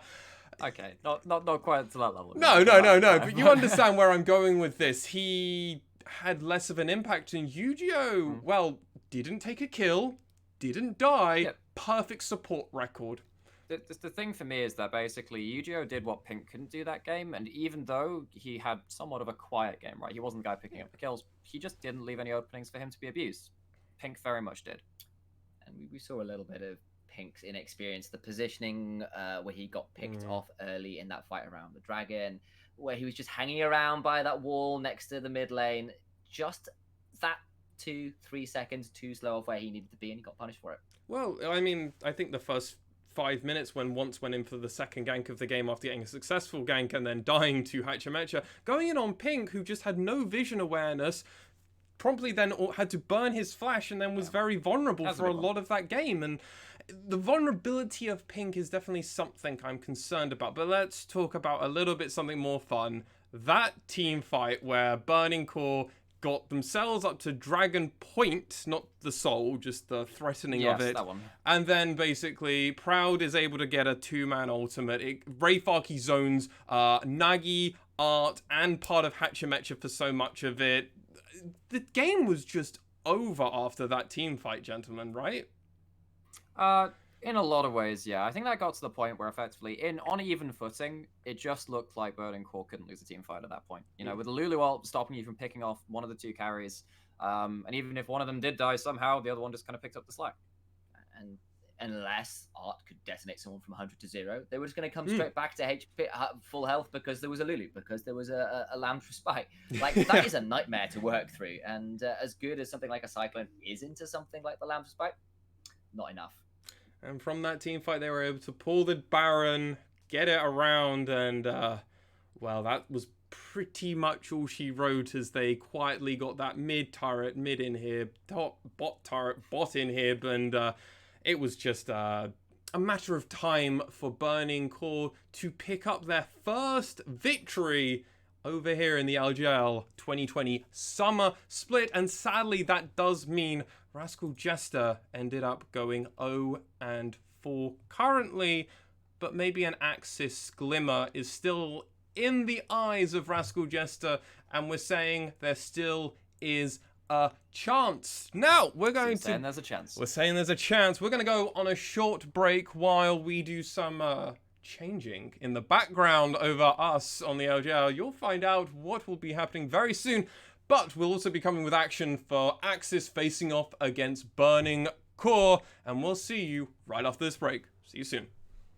Okay, not quite to that level. No, but you understand where I'm going with this. He had less of an impact in Yu-Gi-Oh! Well, didn't take a kill, didn't die, Yep. Perfect support record. The thing for me is that basically Yu-Gi-Oh! Did what Pink couldn't do that game, and even though he had somewhat of a quiet game, right? He wasn't the guy picking up the kills, he just didn't leave any openings for him to be abused. Pink very much did. And we saw a little bit of Pink's inexperience, the positioning where he got picked off early in that fight around the dragon, where he was just hanging around by that wall next to the mid lane, just that 2-3 seconds too slow of where he needed to be, and he got punished for it. Well, I mean, I think the first 5 minutes when Once went in for the second gank of the game after getting a successful gank and then dying to Hachimecha, going in on Pink, who just had no vision awareness, promptly then had to burn his flash and then was very vulnerable for a lot of that game. And the vulnerability of Pink is definitely something I'm concerned about. But let's talk about a little bit something more fun. That team fight where Burning Core got themselves up to Dragon Point, not the soul, just the threatening of it. That one. And then basically Proud is able to get a two-man ultimate. Rayfarky zones Nagi, Art, and part of Hachimecha for so much of it. The game was just over after that team fight, gentlemen, right? In a lot of ways, yeah. I think that got to the point where effectively, on even footing, it just looked like Burning Core couldn't lose a team fight at that point. You know, with the Lulu ult stopping you from picking off one of the two carries, and even if one of them did die somehow, the other one just kind of picked up the slack. And unless Art could detonate someone from 100 to 0, they were just going to come straight back to HP full health because there was a Lulu, because there was a Lamb's Respite. Like, that is a nightmare to work through. And as good as something like a Cyclone is into something like the Lamb's Respite, not enough. And from that team fight, they were able to pull the Baron, get it around, and, well, that was pretty much all she wrote as they quietly got that mid in here, bot in here, and it was just a matter of time for Burning Core to pick up their first victory over here in the LJL 2020 Summer Split, and sadly that does mean Rascal Jester ended up going 0-4 currently, but maybe an Axis glimmer is still in the eyes of Rascal Jester, and we're saying there still is a chance. Now, we're going to... saying there's a chance. We're saying there's a chance. We're going to go on a short break while we do some changing in the background over us on the LJL. You'll find out what will be happening very soon. But we'll also be coming with action for Axis facing off against Burning Core. And we'll see you right after this break. See you soon.